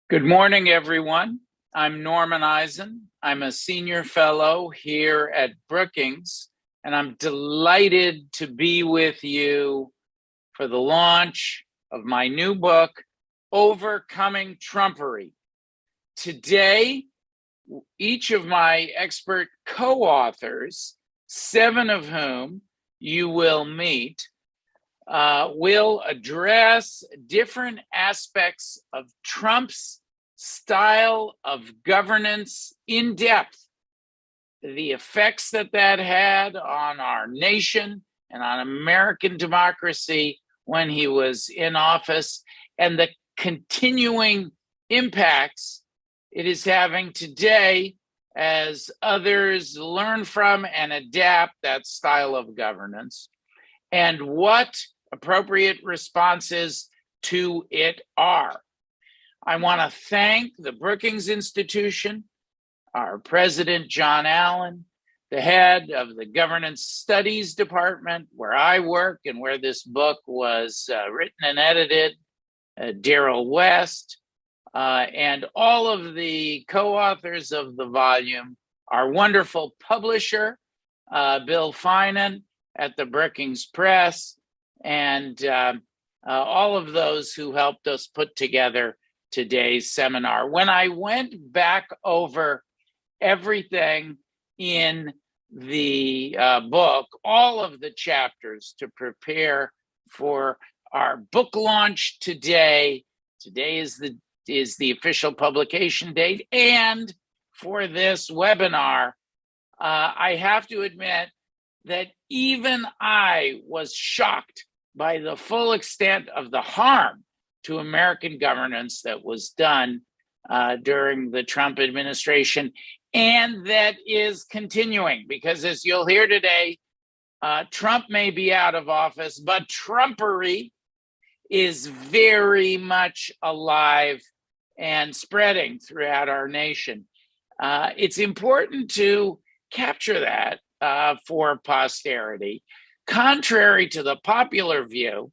Good morning, everyone. I'm Norman Eisen. I'm a senior fellow here at Brookings, and I'm delighted to be with you for the launch of my new book, Overcoming Trumpery. Today, each of my expert co-authors, 7 of whom you will meet, will address different aspects of Trump's style of governance in depth, the effects that had on our nation and on American democracy when he was in office, and the continuing impacts it is having today as others learn from and adapt that style of governance, and what appropriate responses to it are. I want to thank the Brookings Institution, our president, John Allen, the head of the Governance Studies Department, where I work and where this book was written and edited, Daryl West, and all of the co-authors of the volume, our wonderful publisher, Bill Finan, at the Brookings Press, and all of those who helped us put together today's seminar. When I went back over everything in the book, all of the chapters to prepare for our book launch today is the official publication date, and for this webinar, I have to admit that even I was shocked by the full extent of the harm to American governance that was done during the Trump administration, and that is continuing, because as you'll hear today, Trump may be out of office, but Trumpery is very much alive and spreading throughout our nation. It's important to capture that for posterity, contrary to the popular view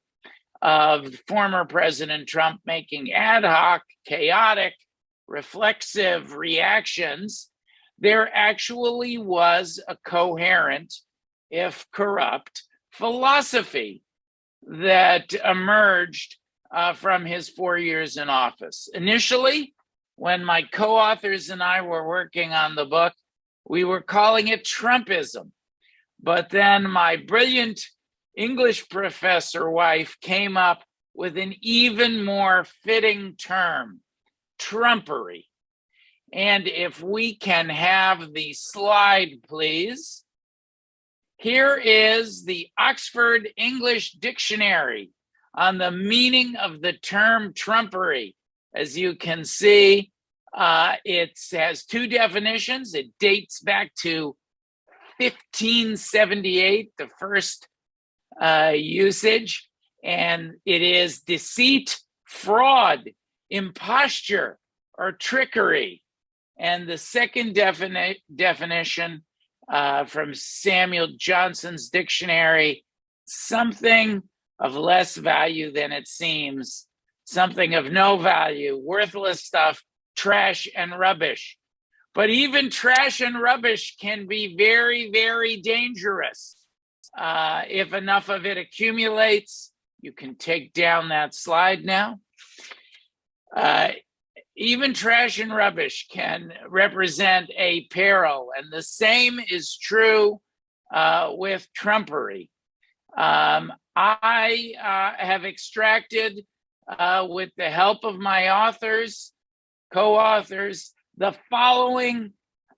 of former President Trump making ad hoc, chaotic, reflexive reactions. There actually was a coherent, if corrupt, philosophy that emerged from his 4 years in office. Initially, when my co-authors and I were working on the book, we were calling it Trumpism. But then my brilliant English professor wife came up with an even more fitting term, Trumpery. And if we can have the slide, please. Here is the Oxford English Dictionary on the meaning of the term Trumpery. As you can see, it has 2 definitions. It dates back to 1578, the first usage, and it is deceit, fraud, imposture, or trickery. And the second definition from Samuel Johnson's dictionary, something of less value than it seems, something of no value, worthless stuff, trash and rubbish. But even trash and rubbish can be very, very dangerous. If enough of it accumulates, you can take down that slide now. Even trash and rubbish can represent a peril, and the same is true with Trumpery. I have extracted, with the help of my co-authors, the following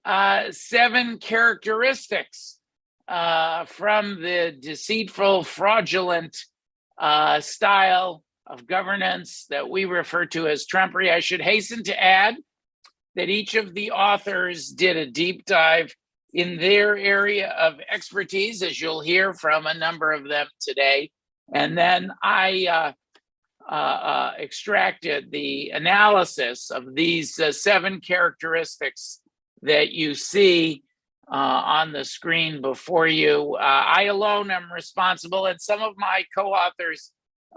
7 characteristics from the deceitful, fraudulent style of governance that we refer to as Trumpery. I should hasten to add that each of the authors did a deep dive in their area of expertise, as you'll hear from a number of them today. And then I extracted the analysis of these 7 characteristics that you see on the screen before you. I alone am responsible, and some of my co-authors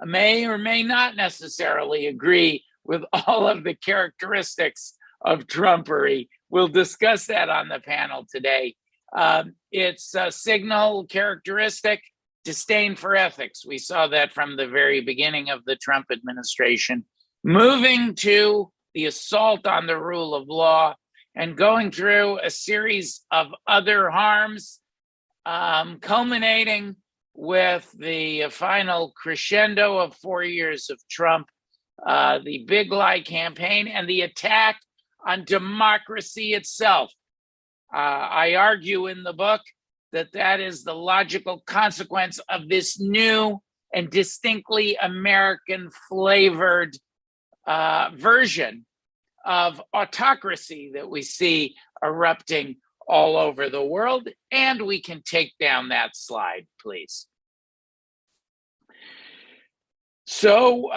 may or may not necessarily agree with all of the characteristics of Trumpery. We'll discuss that on the panel today. It's a signal characteristic, disdain for ethics. We saw that from the very beginning of the Trump administration. Moving to the assault on the rule of law and going through a series of other harms, culminating with the final crescendo of 4 years of Trump, the big lie campaign, and the attack on democracy itself. I argue in the book that that is the logical consequence of this new and distinctly American flavored version of autocracy that we see erupting all over the world. And we can take down that slide, please. So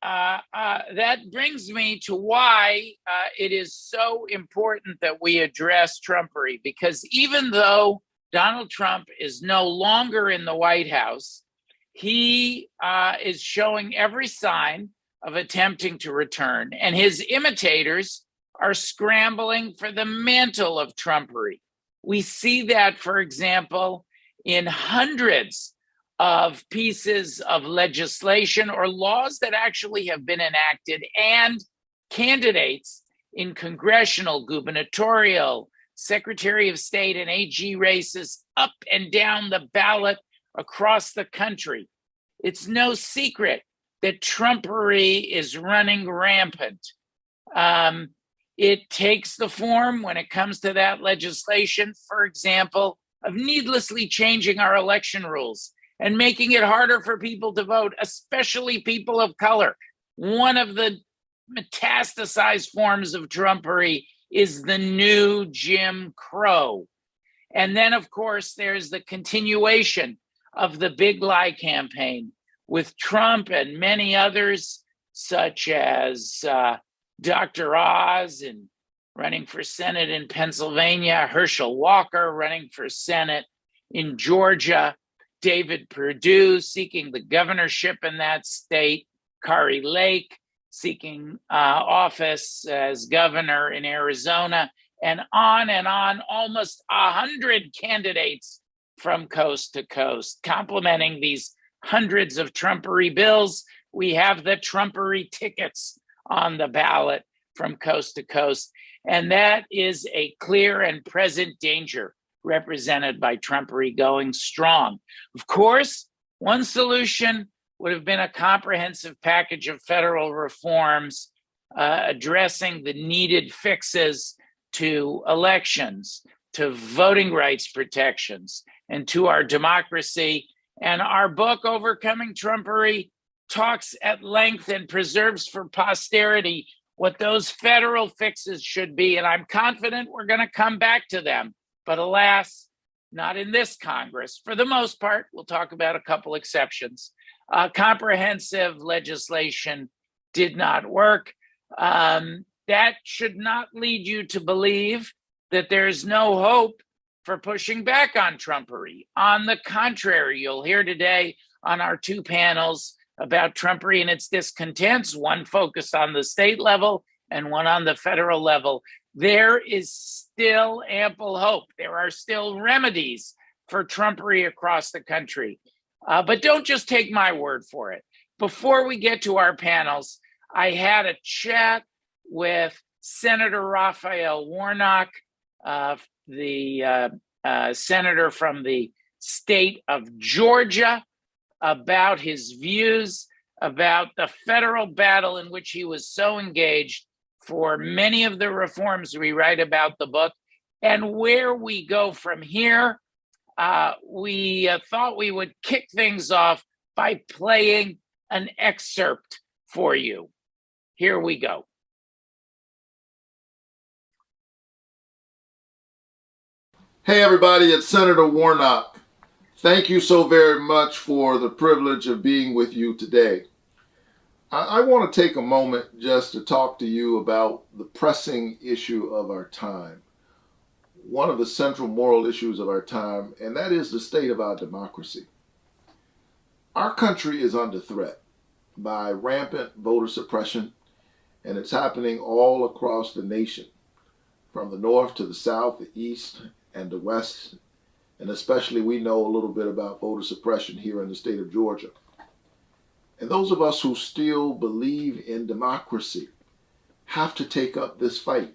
that brings me to why it is so important that we address Trumpery, because even though Donald Trump is no longer in the White House, he is showing every sign of attempting to return, and his imitators are scrambling for the mantle of Trumpery. We see that, for example, in hundreds of pieces of legislation or laws that actually have been enacted, and candidates in congressional, gubernatorial, Secretary of State, and AG races up and down the ballot across the country. It's no secret that Trumpery is running rampant. It takes the form, when it comes to that legislation, for example, of needlessly changing our election rules and making it harder for people to vote, especially people of color. One of the metastasized forms of Trumpery is the new Jim Crow. And then, of course, there's the continuation of the big lie campaign with Trump and many others, such as Dr. Oz and running for Senate in Pennsylvania, Herschel Walker running for Senate in Georgia, David Perdue seeking the governorship in that state, Kari Lake seeking office as governor in Arizona, and on, almost 100 candidates from coast to coast. Complementing these hundreds of Trumpery bills, we have the Trumpery tickets on the ballot from coast to coast. And that is a clear and present danger represented by Trumpery going strong. Of course, one solution would have been a comprehensive package of federal reforms addressing the needed fixes to elections, to voting rights protections, and to our democracy. And our book, Overcoming Trumpery, talks at length and preserves for posterity what those federal fixes should be. And I'm confident we're going to come back to them. But alas, not in this Congress. For the most part, we'll talk about a couple exceptions. Comprehensive legislation did not work. That should not lead you to believe that there's no hope for pushing back on Trumpery. On the contrary, you'll hear today on our two panels about Trumpery and its discontents, one focused on the state level and one on the federal level. There is still ample hope. There are still remedies for Trumpery across the country. But don't just take my word for it. Before we get to our panels, I had a chat with Senator Raphael Warnock, the senator from the state of Georgia, about his views about the federal battle in which he was so engaged for many of the reforms we write about the book, and where we go from here. We thought we would kick things off by playing an excerpt for you. Here we go. Hey everybody, it's Senator Warnock. Thank you so very much for the privilege of being with you today. I want to take a moment just to talk to you about the pressing issue of our time. One of the central moral issues of our time, and that is the state of our democracy. Our country is under threat by rampant voter suppression and it's happening all across the nation, from the north to the south, the east, and the west. And especially we know a little bit about voter suppression here in the state of Georgia. And those of us who still believe in democracy have to take up this fight.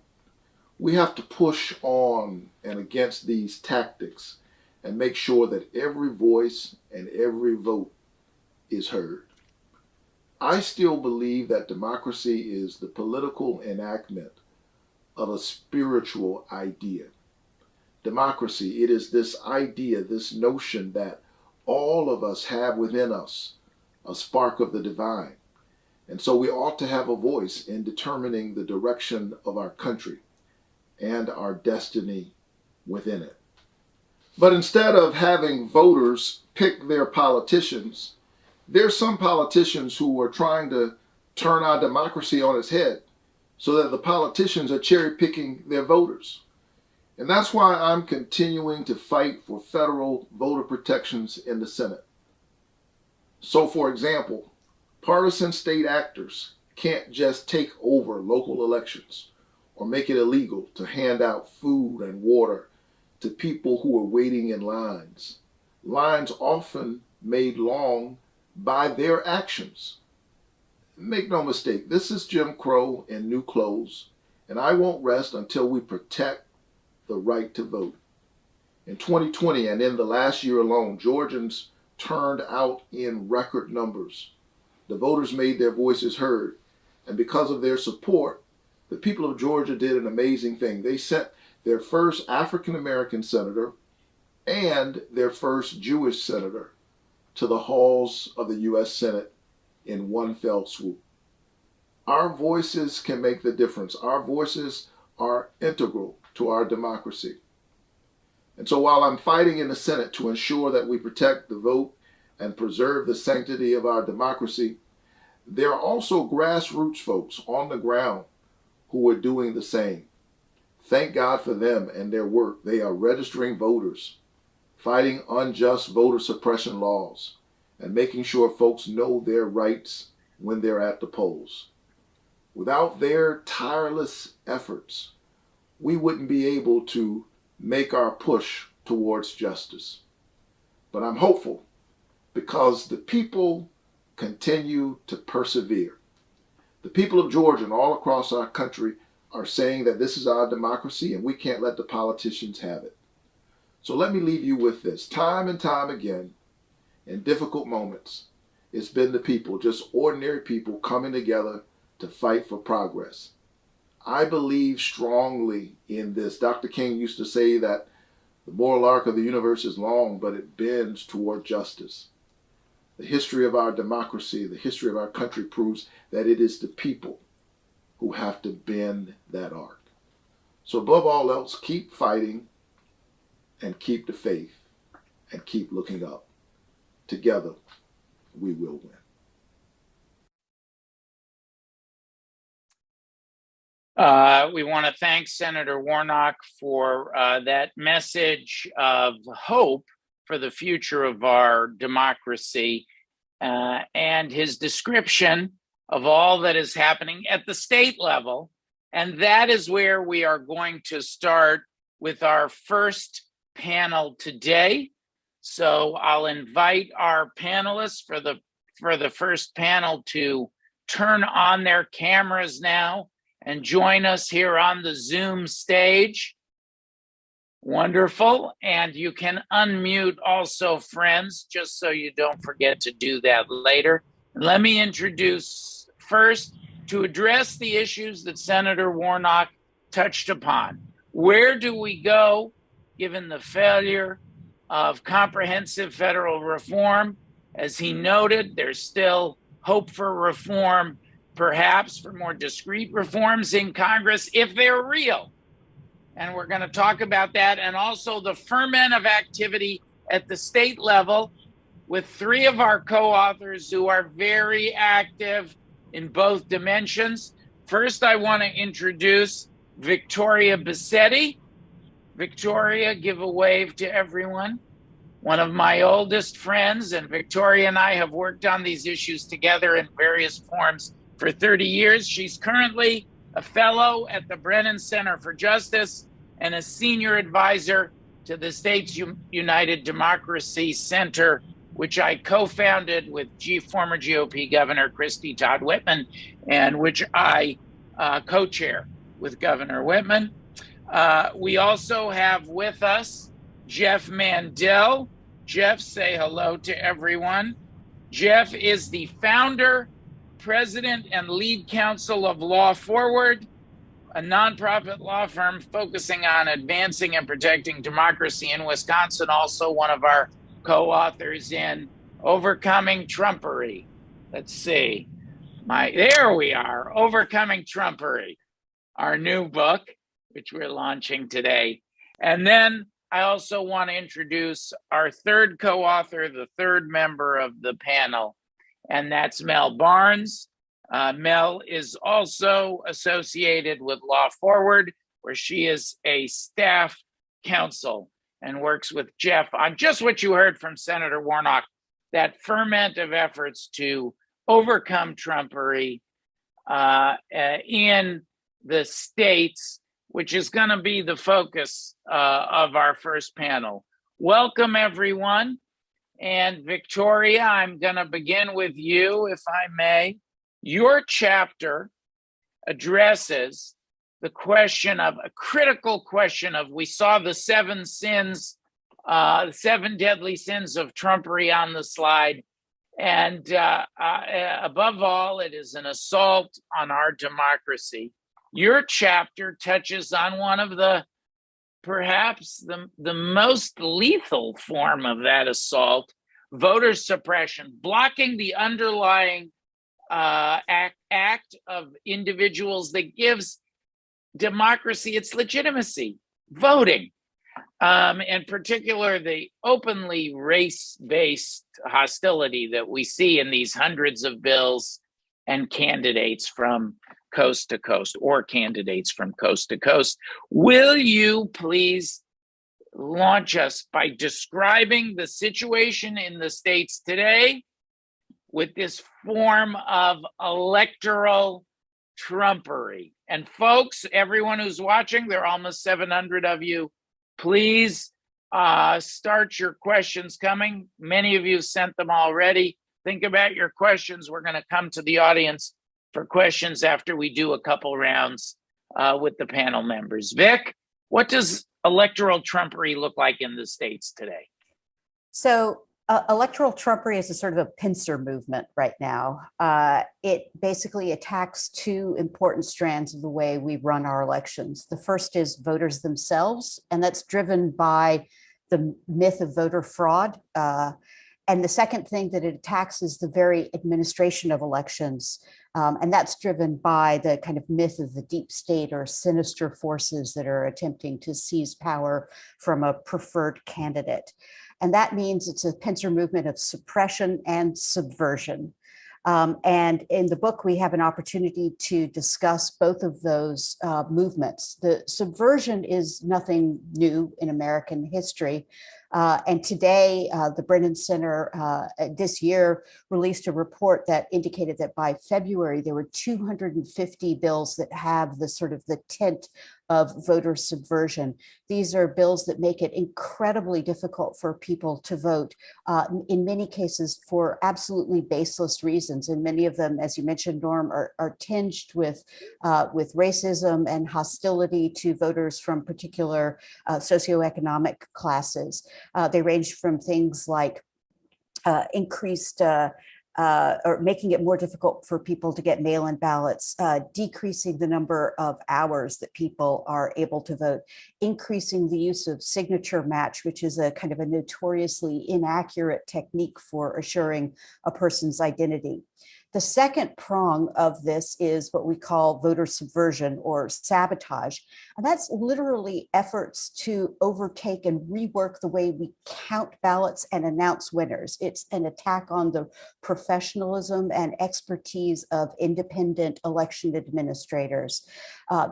We have to push on and against these tactics and make sure that every voice and every vote is heard. I still believe that democracy is the political enactment of a spiritual idea. Democracy, it is this idea, this notion that all of us have within us a spark of the divine. And so we ought to have a voice in determining the direction of our country and our destiny within it. But instead of having voters pick their politicians, there's some politicians who are trying to turn our democracy on its head so that the politicians are cherry picking their voters. And that's why I'm continuing to fight for federal voter protections in the Senate. So, for example, partisan state actors can't just take over local elections or make it illegal to hand out food and water to people who are waiting in lines. Lines often made long by their actions. Make no mistake, this is Jim Crow in new clothes, and I won't rest until we protect the right to vote. In 2020 and in the last year alone, Georgians turned out in record numbers. The voters made their voices heard, and because of their support, the people of Georgia did an amazing thing. They sent their first African American senator and their first Jewish senator to the halls of the U.S. Senate in one fell swoop. Our voices can make the difference. Our voices are integral to our democracy. And so while I'm fighting in the Senate to ensure that we protect the vote and preserve the sanctity of our democracy, there are also grassroots folks on the ground who are doing the same. Thank God for them and their work. They are registering voters, fighting unjust voter suppression laws, and making sure folks know their rights when they're at the polls. Without their tireless efforts, we wouldn't be able to make our push towards justice. But I'm hopeful because the people continue to persevere. The people of Georgia and all across our country are saying that this is our democracy and we can't let the politicians have it. So let me leave you with this. Time and time again, in difficult moments, it's been the people, just ordinary people coming together to fight for progress. I believe strongly in this. Dr. King used to say that the moral arc of the universe is long, but it bends toward justice. The history of our democracy, the history of our country proves that it is the people who have to bend that arc. So above all else, keep fighting and keep the faith and keep looking up. Together, we will win. We want to thank Senator Warnock for that message of hope for the future of our democracy and his description of all that is happening at the state level. And that is where we are going to start with our first panel today. So I'll invite our panelists for the first panel to turn on their cameras now and join us here on the Zoom stage. Wonderful. And you can unmute also, friends, just so you don't forget to do that later. Let me introduce first, to address the issues that Senator Warnock touched upon. Where do we go given the failure of comprehensive federal reform? As he noted, there's still hope for reform, perhaps for more discrete reforms in Congress if they're real. And we're going to talk about that, and also the ferment of activity at the state level with three of our co-authors who are very active in both dimensions. First, I want to introduce Victoria Bassetti. Victoria, give a wave to everyone. One of my oldest friends, and Victoria and I have worked on these issues together in various forms for 30 years. She's currently a fellow at the Brennan Center for Justice and a senior advisor to the States United Democracy Center, which I co-founded with former GOP Governor Christie Todd Whitman, and which I co-chair with Governor Whitman. We also have with us Jeff Mandel. Jeff, say hello to everyone. Jeff is the founder, president, and lead counsel of Law Forward, a nonprofit law firm focusing on advancing and protecting democracy in Wisconsin, also one of our co-authors in Overcoming Trumpery. Let's see. There we are, Overcoming Trumpery, our new book, which we're launching today. And then I also want to introduce our third co-author, the third member of the panel, and that's Mel Barnes. Mel is also associated with Law Forward, where she is a staff counsel and works with Jeff on just what you heard from Senator Warnock, that ferment of efforts to overcome Trumpery in the states, which is going to be the focus of our first panel. Welcome, everyone. And Victoria, I'm going to begin with you, if I may. Your chapter addresses the question of a critical question of, we saw the seven deadly sins of Trumpery on the slide. And above all, it is an assault on our democracy. Your chapter touches on one of the, perhaps the most lethal form of that assault, voter suppression, blocking the underlying act of individuals that gives democracy its legitimacy, voting. In particular, the openly race-based hostility that we see in these hundreds of bills and candidates from coast to coast, or candidates from coast to coast. Will you please launch us by describing the situation in the states today with this form of electoral Trumpery? And folks, everyone who's watching, there are almost 700 of you, please start your questions coming. Many of you sent them already. Think about your questions. We're going to come to the audience for questions after we do a couple rounds with the panel members. Vic, what does electoral Trumpery look like in the states today? So electoral Trumpery is a sort of a pincer movement right now. It basically attacks two important strands of the way we run our elections. The first is voters themselves, and that's driven by the myth of voter fraud. And the second thing that it attacks is the very administration of elections. And that's driven by the kind of myth of the deep state or sinister forces that are attempting to seize power from a preferred candidate. And that means it's a pincer movement of suppression and subversion. And in the book, we have an opportunity to discuss both of those movements. The subversion is nothing new in American history. And today, the Brennan Center this year released a report that indicated that by February, there were 250 bills that have the sort of the tint of voter subversion. These are bills that make it incredibly difficult for people to vote, in many cases for absolutely baseless reasons. And many of them, as you mentioned, Norm, are tinged with racism and hostility to voters from particular socioeconomic classes. They range from things like increased or making it more difficult for people to get mail-in ballots, decreasing the number of hours that people are able to vote, increasing the use of signature match, which is a kind of a notoriously inaccurate technique for assuring a person's identity. The second prong of this is what we call voter subversion or sabotage. And that's literally efforts to overtake and rework the way we count ballots and announce winners. It's an attack on the professionalism and expertise of independent election administrators.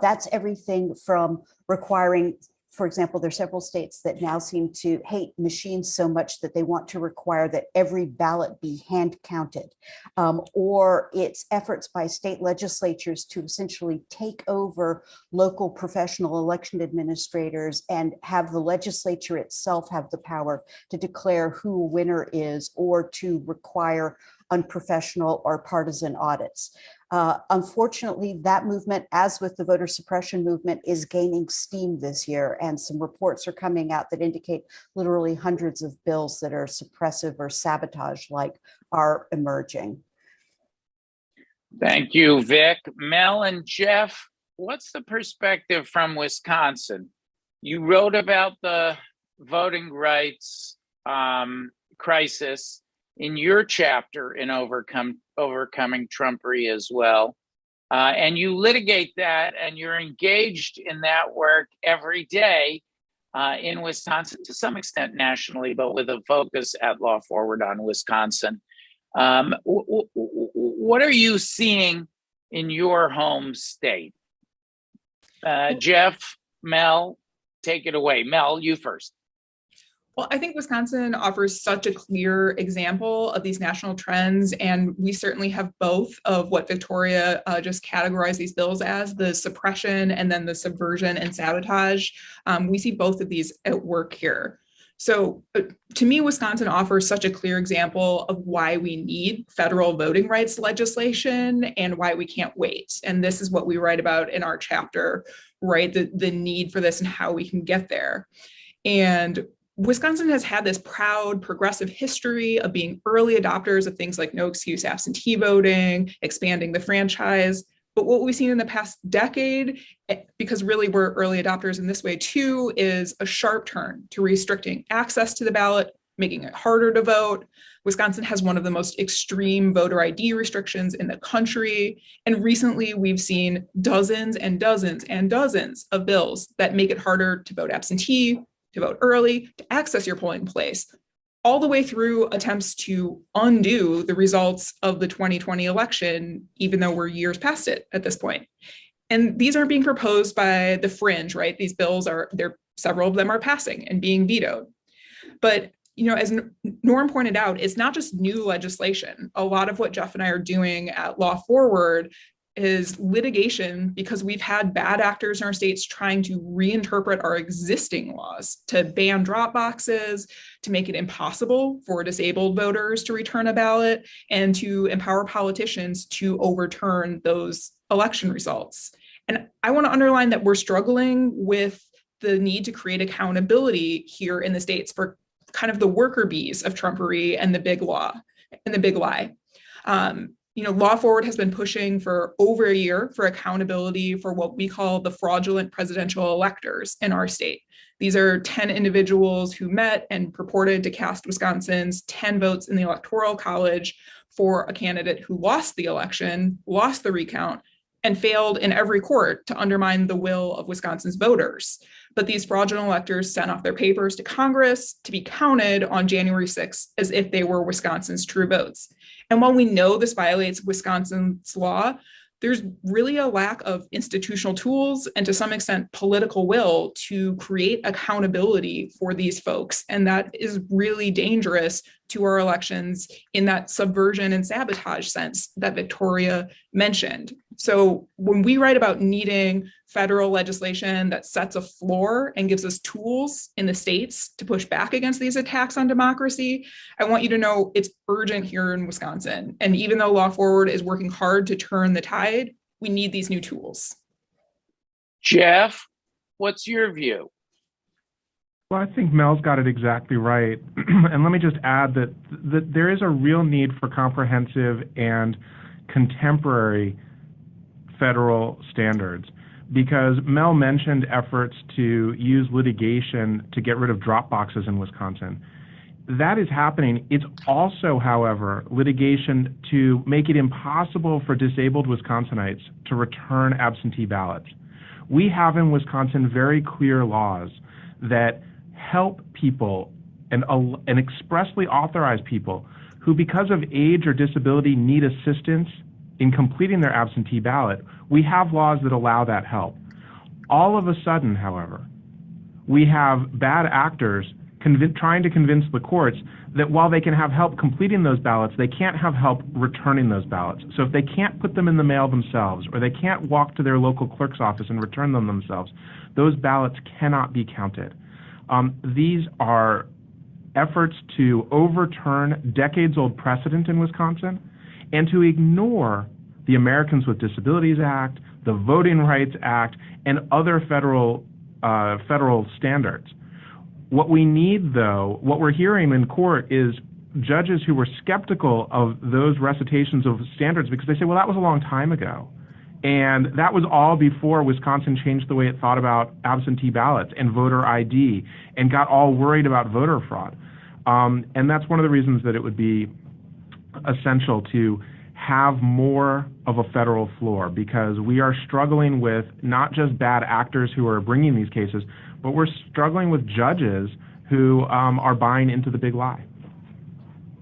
That's everything from requiring For example, there are several states that now seem to hate machines so much that they want to require that every ballot be hand counted, or it's efforts by state legislatures to essentially take over local professional election administrators and have the legislature itself have the power to declare who a winner is or to require unprofessional or partisan audits. Unfortunately, that movement, as with the voter suppression movement, is gaining steam this year, and some reports are coming out that indicate literally hundreds of bills that are suppressive or sabotage-like are emerging. Thank you, Vic. Mel and Jeff, what's the perspective from Wisconsin? You wrote about the voting rights crisis in your chapter in Overcoming Trumpery as well. And you litigate that, and you're engaged in that work every day in Wisconsin, to some extent nationally, but with a focus at Law Forward on Wisconsin. What are you seeing in your home state? Jeff, Mel, take it away. Mel, you first. Well, I think Wisconsin offers such a clear example of these national trends, and we certainly have both of what Victoria just categorized these bills as, the suppression and then the subversion and sabotage. We see both of these at work here. So to me, Wisconsin offers such a clear example of why we need federal voting rights legislation and why we can't wait. And this is what we write about in our chapter, right? The need for this and how we can get there. And Wisconsin has had this proud progressive history of being early adopters of things like no excuse absentee voting, expanding the franchise. But what we've seen in the past decade, because really we're early adopters in this way too, is a sharp turn to restricting access to the ballot, making it harder to vote. Wisconsin has one of the most extreme voter ID restrictions in the country. And recently we've seen dozens and dozens and dozens of bills that make it harder to vote absentee, to vote early, to access your polling place, all the way through attempts to undo the results of the 2020 election, even though we're years past it at this point. And these aren't being proposed by the fringe, right? These bills several of them are passing and being vetoed. But as Norm pointed out, it's not just new legislation. A lot of what Jeff and I are doing at Law Forward is litigation, because we've had bad actors in our states trying to reinterpret our existing laws to ban drop boxes, to make it impossible for disabled voters to return a ballot, and to empower politicians to overturn those election results. And I want to underline that we're struggling with the need to create accountability here in the states for kind of the worker bees of Trumpery and the big law and the big lie. Law Forward has been pushing for over a year for accountability for what we call the fraudulent presidential electors in our state. These are 10 individuals who met and purported to cast Wisconsin's 10 votes in the Electoral College for a candidate who lost the election, lost the recount, and failed in every court to undermine the will of Wisconsin's voters. But these fraudulent electors sent off their papers to Congress to be counted on January 6th as if they were Wisconsin's true votes. And while we know this violates Wisconsin's law, there's really a lack of institutional tools and to some extent political will to create accountability for these folks. And that is really dangerous to our elections in that subversion and sabotage sense that Victoria mentioned. So when we write about needing federal legislation that sets a floor and gives us tools in the states to push back against these attacks on democracy, I want you to know it's urgent here in Wisconsin. And even though Law Forward is working hard to turn the tide, we need these new tools. Jeff, what's your view? Well, I think Mel's got it exactly right. And let me just add that there is a real need for comprehensive and contemporary federal standards, because Mel mentioned efforts to use litigation to get rid of drop boxes in Wisconsin. That is happening. It's also, however, litigation to make it impossible for disabled Wisconsinites to return absentee ballots. We have in Wisconsin very clear laws that help people and expressly authorize people who, because of age or disability, need assistance in completing their absentee ballot. We have laws that allow that help. All of a sudden, however, we have bad actors trying to convince the courts that while they can have help completing those ballots, they can't have help returning those ballots. So if they can't put them in the mail themselves, or they can't walk to their local clerk's office and return them themselves, those ballots cannot be counted. These are efforts to overturn decades-old precedent in Wisconsin and to ignore the Americans with Disabilities Act, the Voting Rights Act, and other federal standards. What we need, though, what we're hearing in court is judges who were skeptical of those recitations of standards because they say, well, that was a long time ago. And that was all before Wisconsin changed the way it thought about absentee ballots and voter ID and got all worried about voter fraud. And that's one of the reasons that it would be essential to have more of a federal floor, because we are struggling with not just bad actors who are bringing these cases, but we're struggling with judges who are buying into the big lie.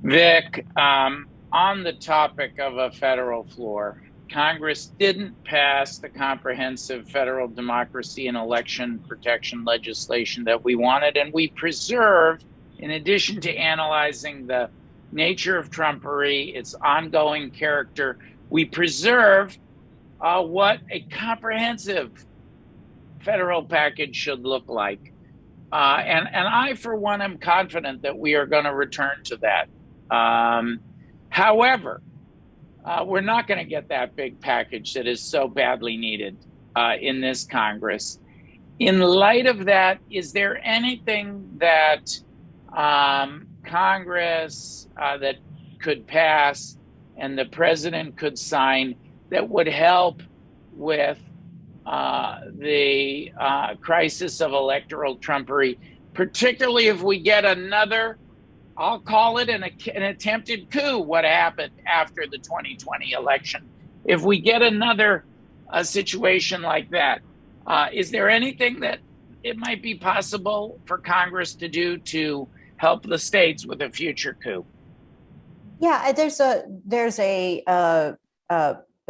Vic, on the topic of a federal floor, Congress didn't pass the comprehensive federal democracy and election protection legislation that we wanted, and we preserved, in addition to analyzing the nature of Trumpery, its ongoing character, we preserve what a comprehensive federal package should look like. And I, for one, am confident that we are going to return to that. However, we're not going to get that big package that is so badly needed in this Congress. In light of that, is there anything that Congress that could pass and the president could sign that would help with the crisis of electoral trumpery, particularly if we get another, I'll call it an attempted coup, what happened after the 2020 election. If we get another situation like that, is there anything that it might be possible for Congress to do to help the states with a future coup? Yeah, there's a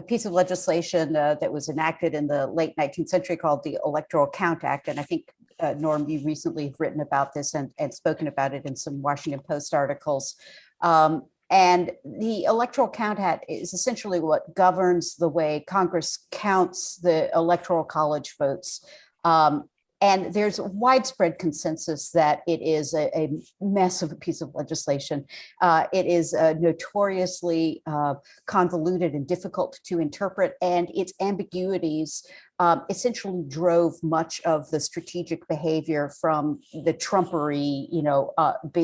piece of legislation that was enacted in the late 19th century called the Electoral Count Act. And I think, Norm, you recently have written about this and spoken about it in some Washington Post articles. And the Electoral Count Act is essentially what governs the way Congress counts the Electoral College votes. And there's widespread consensus that it is a mess of a piece of legislation. It is notoriously convoluted and difficult to interpret, and its ambiguities essentially drove much of the strategic behavior from the Trumpery,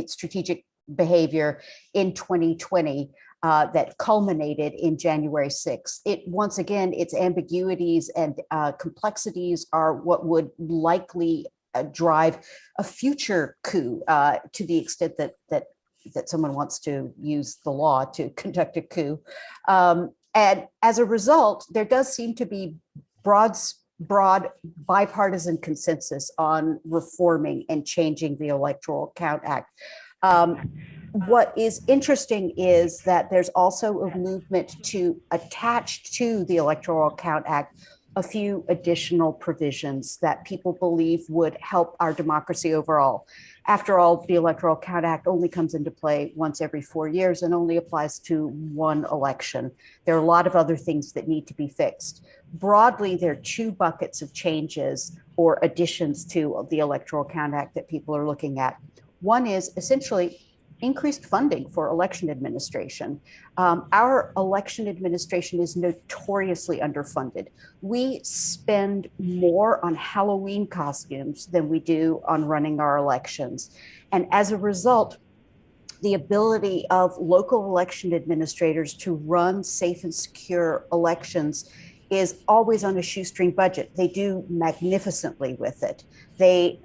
strategic behavior in 2020. That culminated in January 6th. Once again, its ambiguities and complexities are what would likely drive a future coup to the extent that someone wants to use the law to conduct a coup. And as a result, there does seem to be broad bipartisan consensus on reforming and changing the Electoral Count Act. What is interesting is that there's also a movement to attach to the Electoral Count Act a few additional provisions that people believe would help our democracy overall. After all, the Electoral Count Act only comes into play once every 4 years and only applies to one election. There are a lot of other things that need to be fixed. Broadly, there are two buckets of changes or additions to the Electoral Count Act that people are looking at. One is essentially increased funding for election administration. Our election administration is notoriously underfunded. We spend more on Halloween costumes than we do on running our elections. And as a result, the ability of local election administrators to run safe and secure elections is always on a shoestring budget. They do magnificently with it. They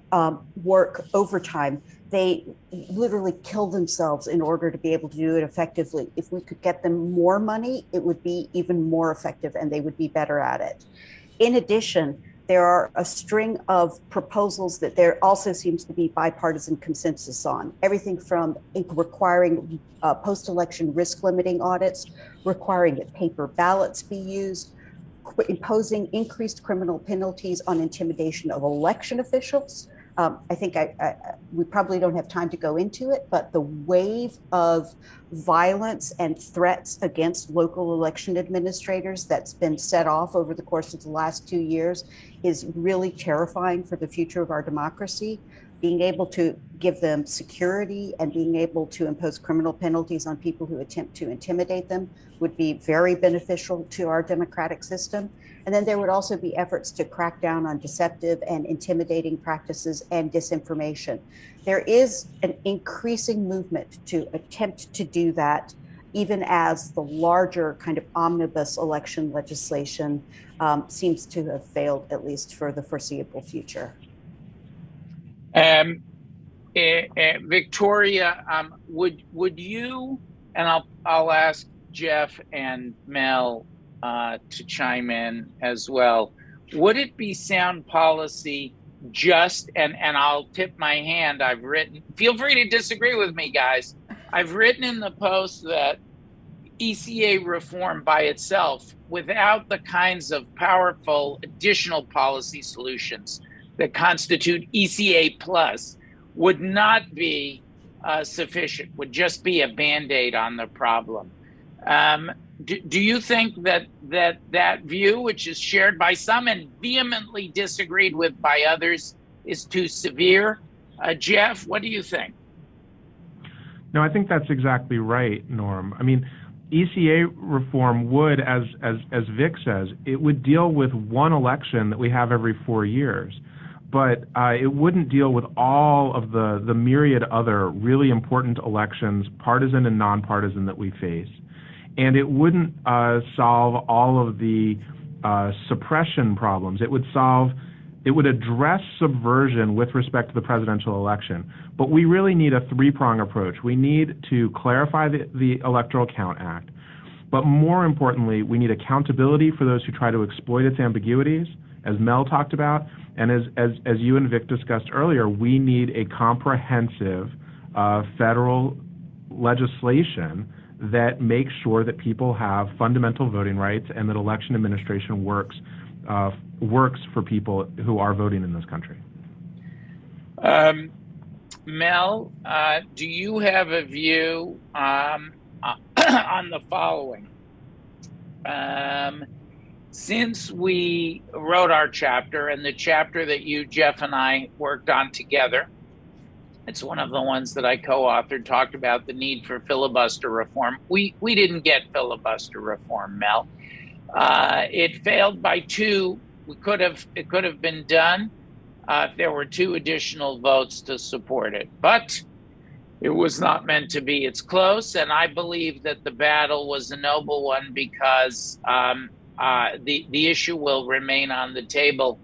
work overtime. They literally kill themselves in order to be able to do it effectively. If we could get them more money, it would be even more effective and they would be better at it. In addition, there are a string of proposals that there also seems to be bipartisan consensus on. Everything from requiring post-election risk limiting audits, requiring that paper ballots be used, imposing increased criminal penalties on intimidation of election officials, I think we probably don't have time to go into it, but the wave of violence and threats against local election administrators that's been set off over the course of the last 2 years is really terrifying for the future of our democracy. Being able to give them security and being able to impose criminal penalties on people who attempt to intimidate them would be very beneficial to our democratic system. And then there would also be efforts to crack down on deceptive and intimidating practices and disinformation. There is an increasing movement to attempt to do that, even as the larger kind of omnibus election legislation seems to have failed, at least for the foreseeable future. Victoria, would you, and I'll ask Jeff and Mel to chime in as well. Would it be sound policy just, and I'll tip my hand, I've written, feel free to disagree with me, guys. I've written in the post that ECA reform by itself, without the kinds of powerful additional policy solutions that constitute ECA plus, would not be sufficient, would just be a Band-Aid on the problem. Do you think that view, which is shared by some and vehemently disagreed with by others, is too severe? Jeff, what do you think? No, I think that's exactly right, Norm. I mean, ECA reform would, as Vic says, it would deal with one election that we have every 4 years. But it wouldn't deal with all of the myriad other really important elections, partisan and nonpartisan, that we face. And it wouldn't solve all of the suppression problems. It would address subversion with respect to the presidential election. But we really need a three-prong approach. We need to clarify the Electoral Count Act. But more importantly, we need accountability for those who try to exploit its ambiguities, as Mel talked about. And as you and Vic discussed earlier, we need a comprehensive federal legislation that makes sure that people have fundamental voting rights and that election administration works for people who are voting in this country. Mel, do you have a view on the following? Since we wrote our chapter, and the chapter that you, Jeff, and I worked on together, it's one of the ones that I co-authored, talked about the need for filibuster reform. We didn't get filibuster reform, Mel. It failed by 2. It could have been done if there were 2 additional votes to support it, but it was not meant to be. It's close, and I believe that the battle was a noble one because the issue will remain on the table.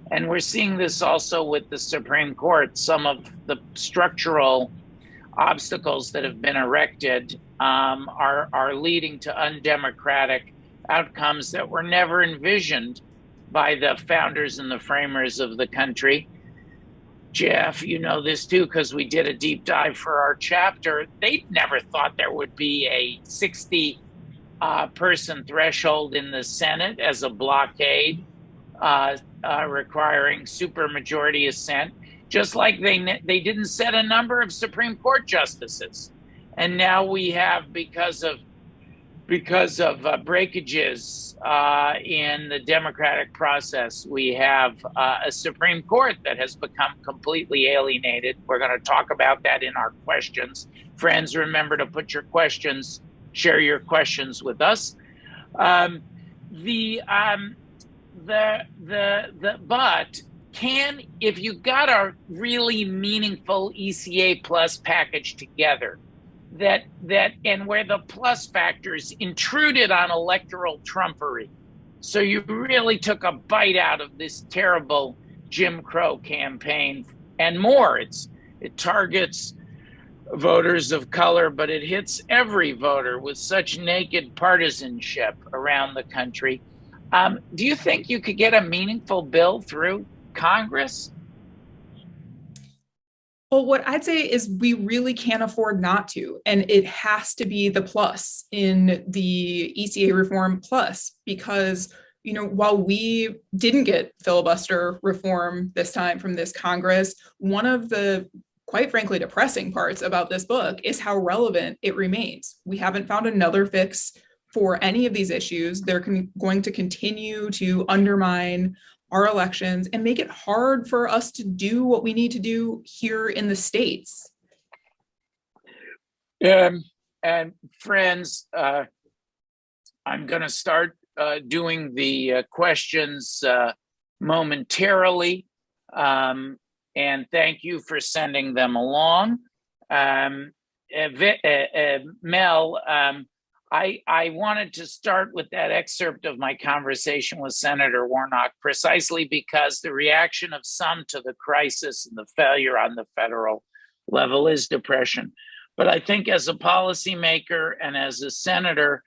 And we're seeing this also with the Supreme Court. Some of the structural obstacles that have been erected are leading to undemocratic outcomes that were never envisioned by the founders and the framers of the country. Jeff, you know this too, because we did a deep dive for our chapter. They never thought there would be a 60 person threshold in the Senate as a blockade, requiring supermajority assent, just like they didn't set a number of Supreme Court justices. And now we have, because of breakages in the democratic process, we have a Supreme Court that has become completely alienated. We're going to talk about that in our questions. Friends, remember to put your questions, share your questions with us. But if you got a really meaningful ECA plus package together, that and where the plus factors intruded on electoral trumpery, so you really took a bite out of this terrible Jim Crow campaign and more. It targets voters of color, but it hits every voter with such naked partisanship around the country. Do you think you could get a meaningful bill through Congress? Well, what I'd say is we really can't afford not to, and it has to be the plus in the ECA reform plus, because while we didn't get filibuster reform this time from this Congress, one of the quite frankly depressing parts about this book is how relevant it remains. We haven't found another fix for any of these issues. They're going to continue to undermine our elections and make it hard for us to do what we need to do here in the states. And friends, I'm going to start doing the questions momentarily. And thank you for sending them along. Mel, I wanted to start with that excerpt of my conversation with Senator Warnock, precisely because the reaction of some to the crisis and the failure on the federal level is depression. But I think as a policymaker and as a senator,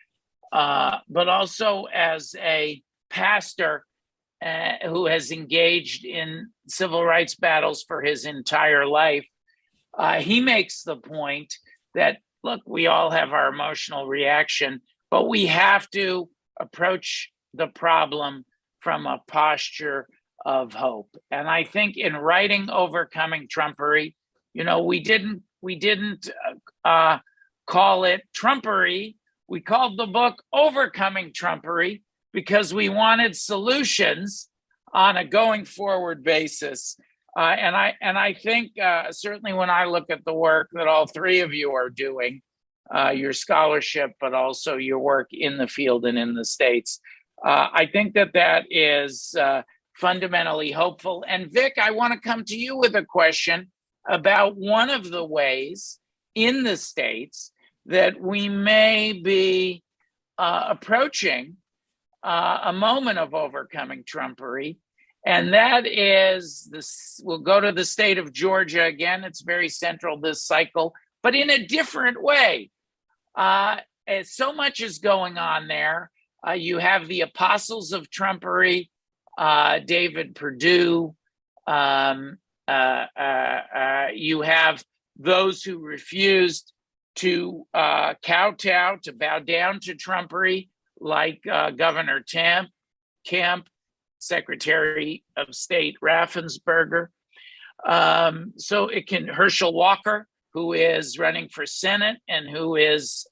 but also as a pastor who has engaged in civil rights battles for his entire life, he makes the point that, look, we all have our emotional reaction, but we have to approach the problem from a posture of hope. And I think in writing Overcoming Trumpery, we didn't call it Trumpery. We called the book Overcoming Trumpery because we wanted solutions on a going forward basis. And I think certainly when I look at the work that all three of you are doing, your scholarship, but also your work in the field and in the states, I think that is fundamentally hopeful. And Vic, I want to come to you with a question about one of the ways in the states that we may be approaching a moment of overcoming Trumpery. And that is this. We'll go to the state of Georgia again. It's very central this cycle, but in a different way. So much is going on there. You have the apostles of Trumpery, David Perdue. You have those who refused to kowtow, to bow down to Trumpery, like Governor Kemp, Secretary of State Raffensperger. Herschel Walker, who is running for Senate and who is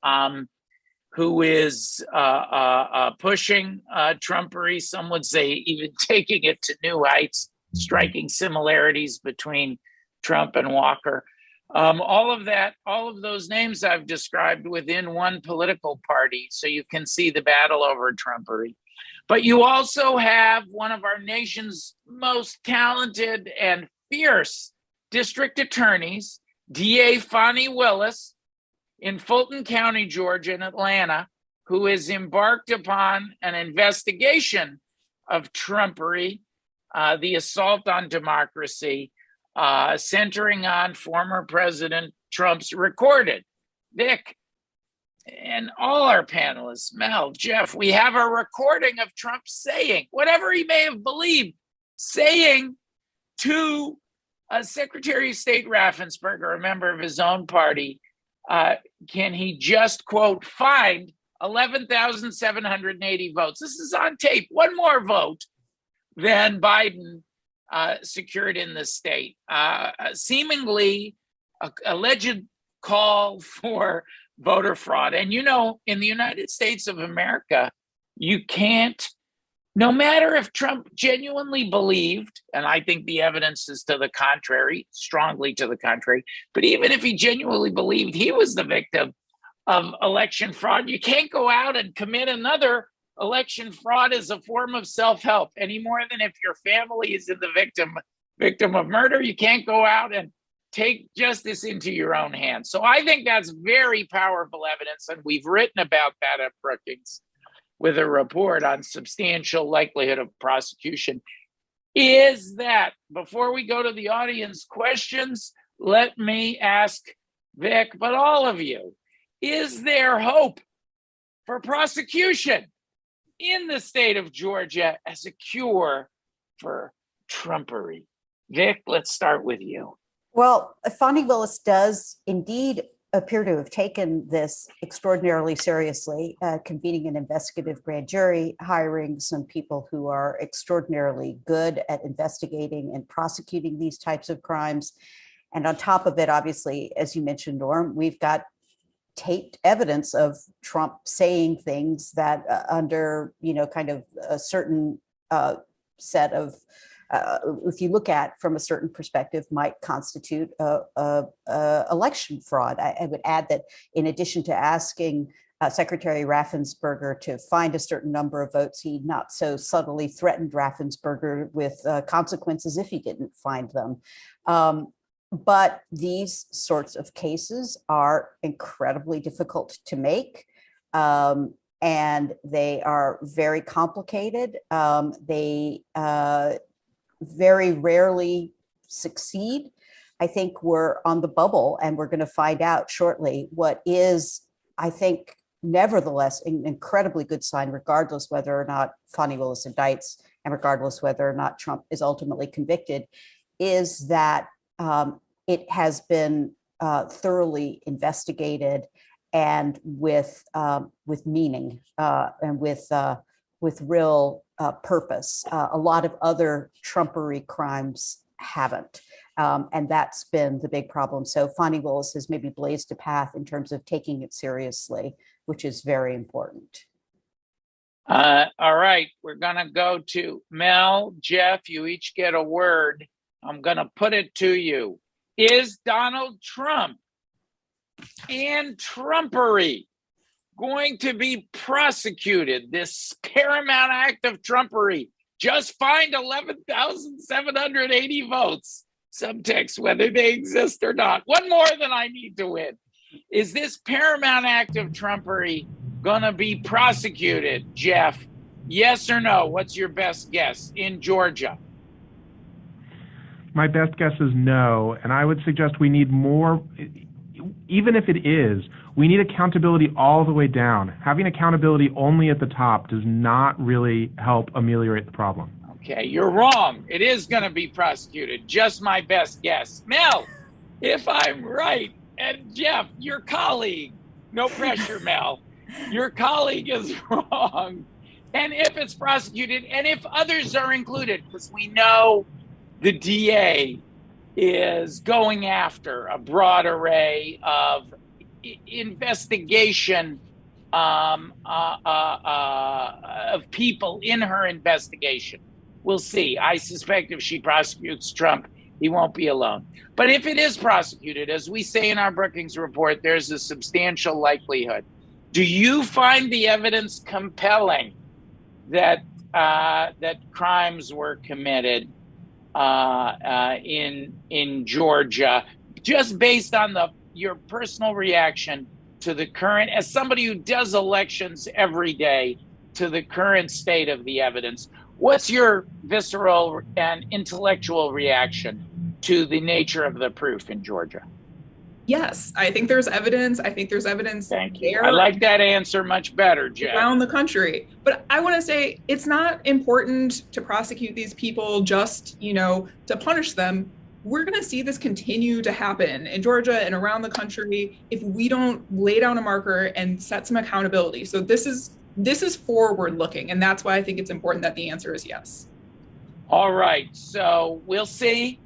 pushing Trumpery. Some would say even taking it to new heights, striking similarities between Trump and Walker. All of those names I've described within one political party, so you can see the battle over Trumpery. But you also have one of our nation's most talented and fierce district attorneys, DA Fani Willis, in Fulton County, Georgia, in Atlanta, who has embarked upon an investigation of Trumpery, the assault on democracy, centering on former President Trump's recorded. Vic, and all our panelists, Mel, Jeff, we have a recording of Trump saying, whatever he may have believed, saying to Secretary of State Raffensperger, a member of his own party, can he just, quote, find 11,780 votes? This is on tape. One more vote than Biden secured in the state. Seemingly alleged call for voter fraud. And in the United States of America, you can't, no matter if Trump genuinely believed, and I think the evidence is to the contrary, strongly to the contrary, but even if he genuinely believed he was the victim of election fraud, you can't go out and commit another election fraud as a form of self-help any more than if your family is in the victim of murder. You can't go out and take justice into your own hands. So I think that's very powerful evidence, and we've written about that at Brookings with a report on substantial likelihood of prosecution. Is that, before we go to the audience questions, let me ask Vic, but all of you, is there hope for prosecution in the state of Georgia as a cure for Trumpery? Vic, let's start with you. Well, Fani Willis does indeed appear to have taken this extraordinarily seriously, convening an investigative grand jury, hiring some people who are extraordinarily good at investigating and prosecuting these types of crimes. And on top of it, obviously, as you mentioned, Norm, we've got taped evidence of Trump saying things that under, kind of a certain set of, if you look at from a certain perspective, might constitute election fraud. I would add that in addition to asking Secretary Raffensperger to find a certain number of votes, he not so subtly threatened Raffensperger with consequences if he didn't find them. But these sorts of cases are incredibly difficult to make, and they are very complicated. They very rarely succeed. I think we're on the bubble, and we're going to find out shortly what is, I think, nevertheless, an incredibly good sign, regardless whether or not Fani Willis indicts and regardless whether or not Trump is ultimately convicted, is that it has been thoroughly investigated and with meaning and with real purpose. A lot of other Trumpery crimes haven't. And that's been the big problem. So Fani Willis has maybe blazed a path in terms of taking it seriously, which is very important. All right, we're gonna go to Mel, Jeff, you each get a word. I'm gonna put it to you. Is Donald Trump and Trumpery going to be prosecuted? This paramount act of Trumpery just find 11,780 votes. Subtext, whether they exist or not. One more than I need to win. Is this paramount act of Trumpery going to be prosecuted, Jeff? Yes or no? What's your best guess in Georgia? My best guess is no, and I would suggest we need more. Even if it is, we need accountability all the way down. Having accountability only at the top does not really help ameliorate the problem. Okay, you're wrong. It is going to be prosecuted. Just my best guess. Mel, if I'm right, and Jeff, your colleague, no pressure, Mel, your colleague is wrong. And if it's prosecuted, and if others are included, because we know the DA is going after a broad array of investigation of people in her investigation. We'll see. I suspect if she prosecutes Trump, he won't be alone. But if it is prosecuted, as we say in our Brookings report, there's a substantial likelihood. Do you find the evidence compelling that that crimes were committed in Georgia, just based on your personal reaction to the current, as somebody who does elections every day, to the current state of the evidence? What's your visceral and intellectual reaction to the nature of the proof in Georgia? Yes, I think there's evidence. I think there's evidence. Thank you. I like that answer much better, Jeff. Around the country. But I want to say it's not important to prosecute these people just, to punish them. We're going to see this continue to happen in Georgia and around the country if we don't lay down a marker and set some accountability. So this is forward looking, and that's why I think it's important that the answer is yes. All right, so we'll see.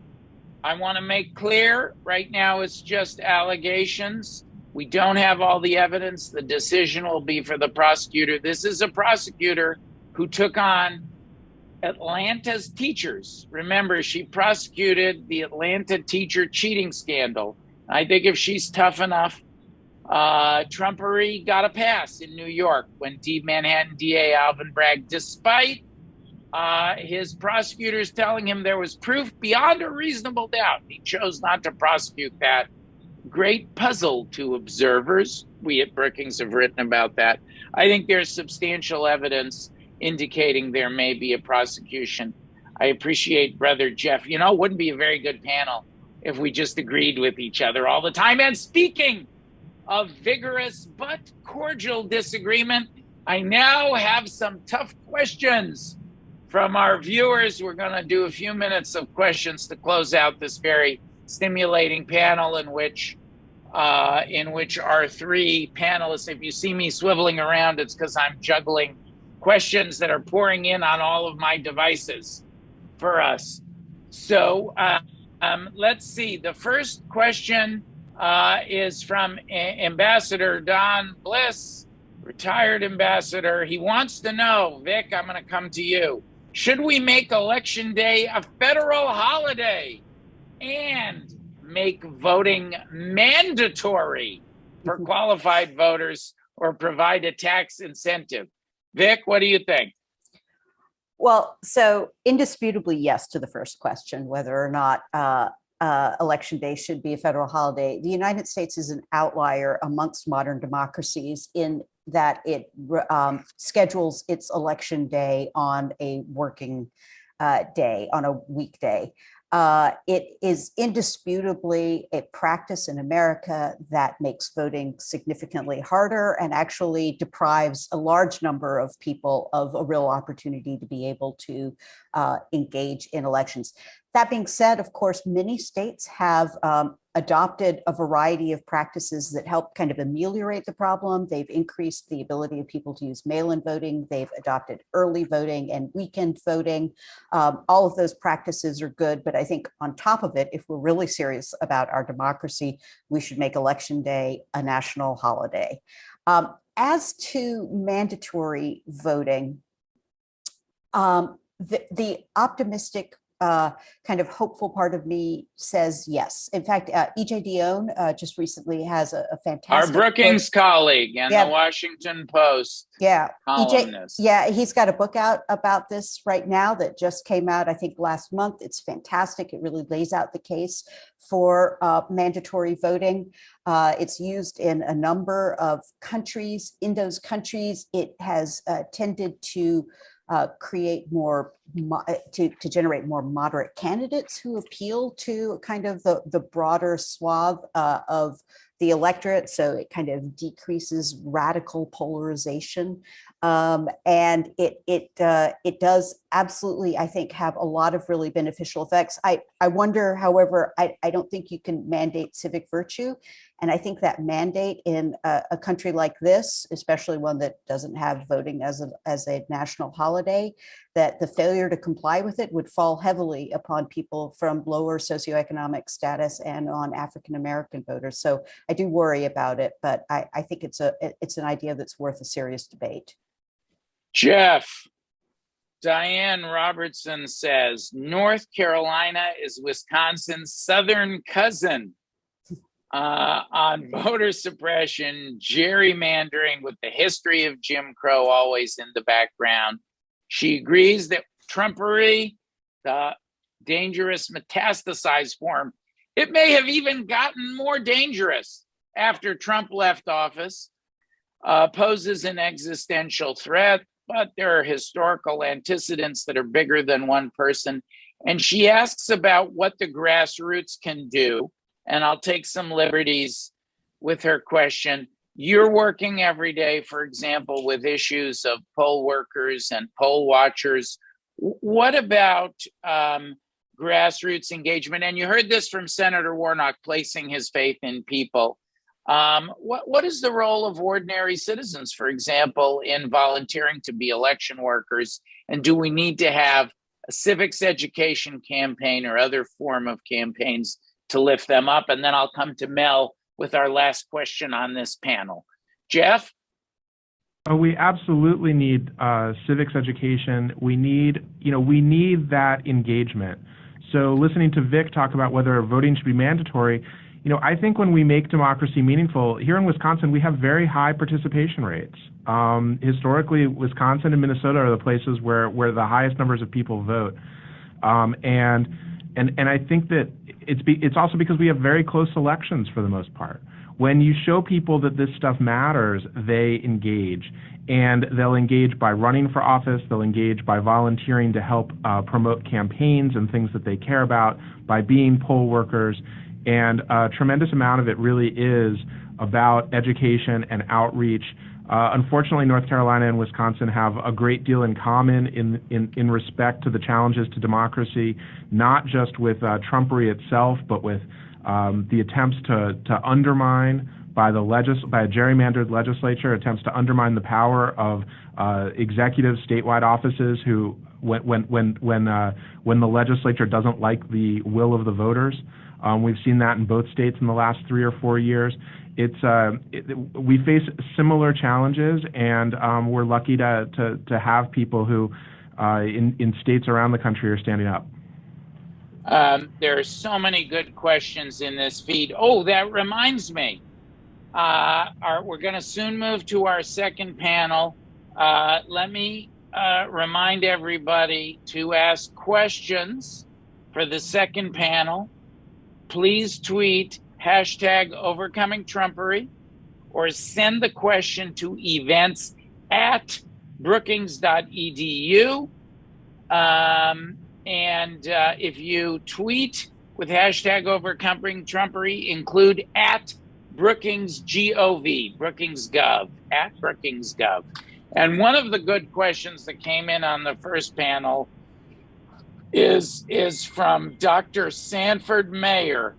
I want to make clear right now it's just allegations. We don't have all the evidence. The decision will be for the prosecutor. This is a prosecutor who took on Atlanta's teachers. Remember, she prosecuted the Atlanta teacher cheating scandal. I think if she's tough enough, Trumpery got a pass in New York when Manhattan DA Alvin Bragg, despite his prosecutors telling him there was proof beyond a reasonable doubt, he chose not to prosecute that. Great puzzle to observers. We at Brookings have written about that. I think there's substantial evidence indicating there may be a prosecution. I appreciate Brother Jeff. It wouldn't be a very good panel if we just agreed with each other all the time. And speaking of vigorous but cordial disagreement, I now have some tough questions from our viewers. We're going to do a few minutes of questions to close out this very stimulating panel in which in which our three panelists, if you see me swiveling around, it's because I'm juggling questions that are pouring in on all of my devices for us. So let's see. The first question is from Ambassador Don Bliss, retired ambassador. He wants to know, Vic, I'm going to come to you. Should we make Election Day a federal holiday and make voting mandatory for qualified voters or provide a tax incentive? Vic, what do you think? Well, so indisputably, yes to the first question, whether or not Election Day should be a federal holiday. The United States is an outlier amongst modern democracies in that it schedules its election day on a working day, on a weekday. It is indisputably a practice in America that makes voting significantly harder and actually deprives a large number of people of a real opportunity to be able to engage in elections. That being said, of course, many states have adopted a variety of practices that help kind of ameliorate the problem. They've increased the ability of people to use mail-in voting. They've adopted early voting and weekend voting. All of those practices are good, but I think on top of it, if we're really serious about our democracy, we should make Election Day a national holiday. As to mandatory voting, the optimistic kind of hopeful part of me says yes. In fact, E.J. Dionne just recently has a fantastic our Brookings book. colleague and the Washington Post columnist. He's got a book out about this right now that just came out, I think, last month. It's fantastic. It really lays out the case for mandatory voting. It's used in a number of countries. In those countries, it has tended to create more, to generate more moderate candidates who appeal to kind of the broader swath of the electorate. So it kind of decreases radical polarization. And it does absolutely, I think, have a lot of really beneficial effects. I wonder, however, I don't think you can mandate civic virtue. And I think that mandate in a country like this, especially one that doesn't have voting as a national holiday, that the failure to comply with it would fall heavily upon people from lower socioeconomic status and on African-American voters. So I do worry about it, but I think it's an idea that's worth a serious debate. Jeff, Diane Robertson says, North Carolina is Wisconsin's southern cousin on voter suppression, gerrymandering with the history of Jim Crow always in the background. She agrees that Trumpery, the dangerous metastasized form, it may have even gotten more dangerous after Trump left office, poses an existential threat, but there are historical antecedents that are bigger than one person. And she asks about what the grassroots can do. And I'll take some liberties with her question. You're working every day, for example, with issues of poll workers and poll watchers. What about grassroots engagement? And you heard this from Senator Warnock, placing his faith in people. What is the role of ordinary citizens, for example, in volunteering to be election workers? And do we need to have a civics education campaign or other form of campaigns to lift them up? And then I'll come to Mel with our last question on this panel. Jeff? We absolutely need civics education. We need that engagement. So listening to Vic talk about whether voting should be mandatory, I think when we make democracy meaningful, here in Wisconsin, we have very high participation rates. Historically, Wisconsin and Minnesota are the places where the highest numbers of people vote. And I think that it's also because we have very close elections for the most part. When you show people that this stuff matters, they engage. And they'll engage by running for office, they'll engage by volunteering to help promote campaigns and things that they care about, by being poll workers. And a tremendous amount of it really is about education and outreach. Unfortunately, North Carolina and Wisconsin have a great deal in common in respect to the challenges to democracy, not just with Trumpery itself, but with the attempts to undermine by a gerrymandered legislature, attempts to undermine the power of executive statewide offices who, when the legislature doesn't like the will of the voters. We've seen that in both states in the last 3 or 4 years. We face similar challenges, and we're lucky to have people who in states around the country are standing up. There are so many good questions in this feed. Oh, that reminds me. We're going to soon move to our second panel. Let me remind everybody to ask questions for the second panel. Please tweet #overcoming Trumpery or send the question to events@brookings.edu. And if you tweet with #overcoming Trumpery, include @BrookingsGov, BrookingsGov, @BrookingsGov. And one of the good questions that came in on the first panel is from Dr. Sanford Mayer,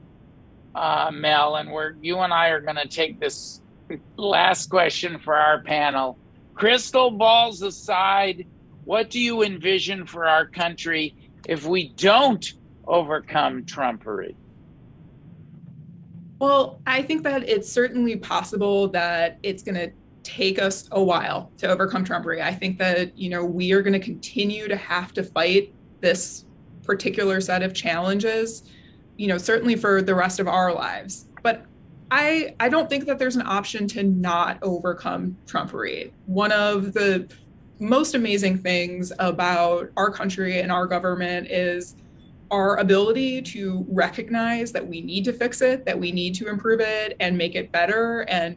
Mel, and you and I are going to take this last question for our panel. Crystal balls aside, what do you envision for our country if we don't overcome Trumpery? Well, I think that it's certainly possible that it's going to take us a while to overcome Trumpery. I think that, we are going to continue to have to fight this particular set of challenges, certainly for the rest of our lives. But I don't think that there's an option to not overcome Trumpery. One of the most amazing things about our country and our government is our ability to recognize that we need to fix it, that we need to improve it and make it better. And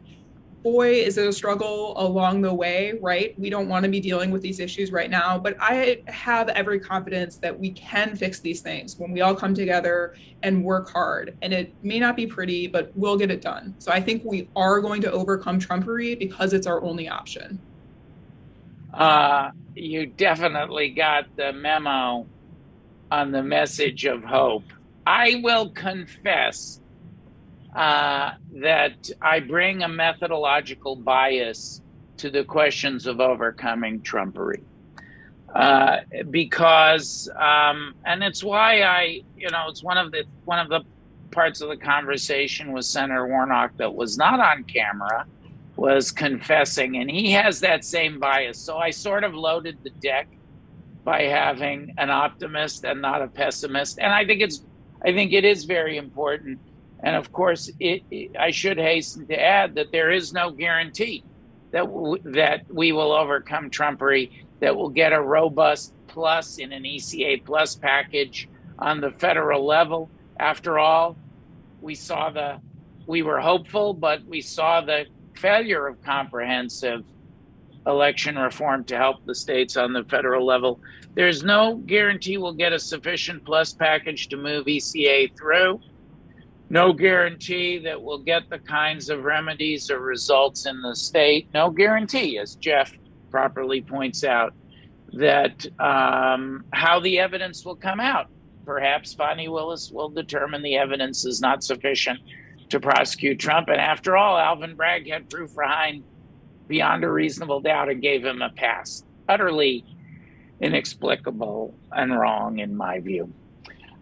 boy, is it a struggle along the way, right? We don't want to be dealing with these issues right now, but I have every confidence that we can fix these things when we all come together and work hard. And it may not be pretty, but we'll get it done. So I think we are going to overcome Trumpery because it's our only option. You definitely got the memo on the message of hope. I will confess that I bring a methodological bias to the questions of overcoming Trumpery, because, and it's why it's one of the parts of the conversation with Senator Warnock that was not on camera, was confessing, and he has that same bias. So I sort of loaded the deck by having an optimist and not a pessimist, and I think it is very important. And of course, I should hasten to add that there is no guarantee that we will overcome Trumpery, that we'll get a robust plus in an ECA plus package on the federal level. After all, we were hopeful, but we saw the failure of comprehensive election reform to help the states on the federal level. There's no guarantee we'll get a sufficient plus package to move ECA through. No guarantee that we'll get the kinds of remedies or results in the state. No guarantee, as Jeff properly points out, that how the evidence will come out. Perhaps Fani Willis will determine the evidence is not sufficient to prosecute Trump. And after all, Alvin Bragg had proof beyond a reasonable doubt and gave him a pass. Utterly inexplicable and wrong, in my view.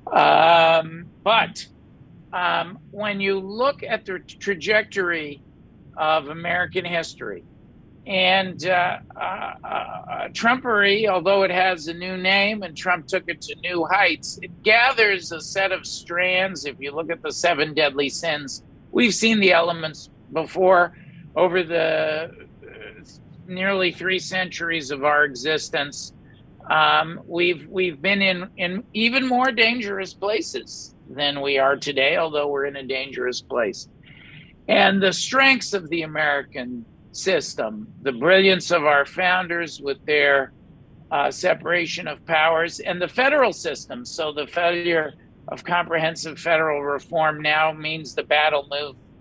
But when you look at the trajectory of American history, and Trumpery, although it has a new name and Trump took it to new heights, it gathers a set of strands. If you look at the 7 deadly sins, we've seen the elements before over the nearly 3 centuries of our existence. We've been in even more dangerous places than we are today, although we're in a dangerous place. And the strengths of the American system, the brilliance of our founders with their separation of powers, and the federal system. So the failure of comprehensive federal reform now means the battle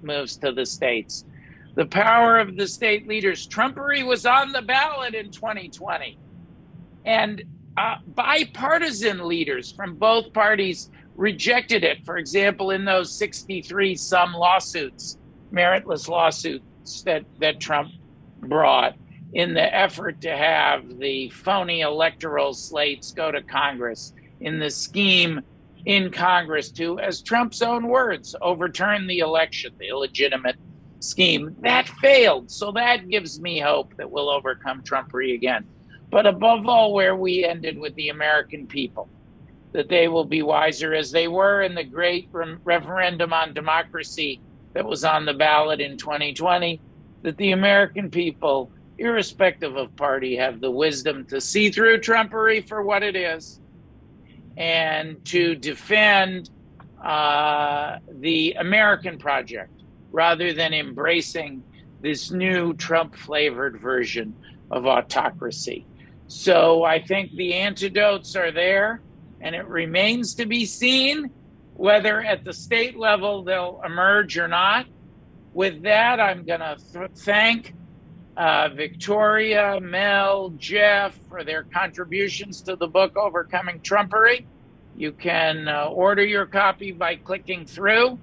moves to the states. The power of the state leaders. Trumpery was on the ballot in 2020. And bipartisan leaders from both parties rejected it. For example, in those 63 some lawsuits, meritless lawsuits that Trump brought in the effort to have the phony electoral slates go to Congress, in the scheme in Congress to, as Trump's own words, overturn the election, the illegitimate scheme. That failed. So that gives me hope that we'll overcome Trumpery again. But above all, where we ended with the American people, that they will be wiser as they were in the great referendum on democracy that was on the ballot in 2020, that the American people, irrespective of party, have the wisdom to see through Trumpery for what it is and to defend the American project rather than embracing this new Trump-flavored version of autocracy. So I think the antidotes are there, and it remains to be seen whether at the state level they'll emerge or not. With that, I'm going to thank Victoria, Mel, Jeff for their contributions to the book Overcoming Trumpery. You can order your copy by clicking through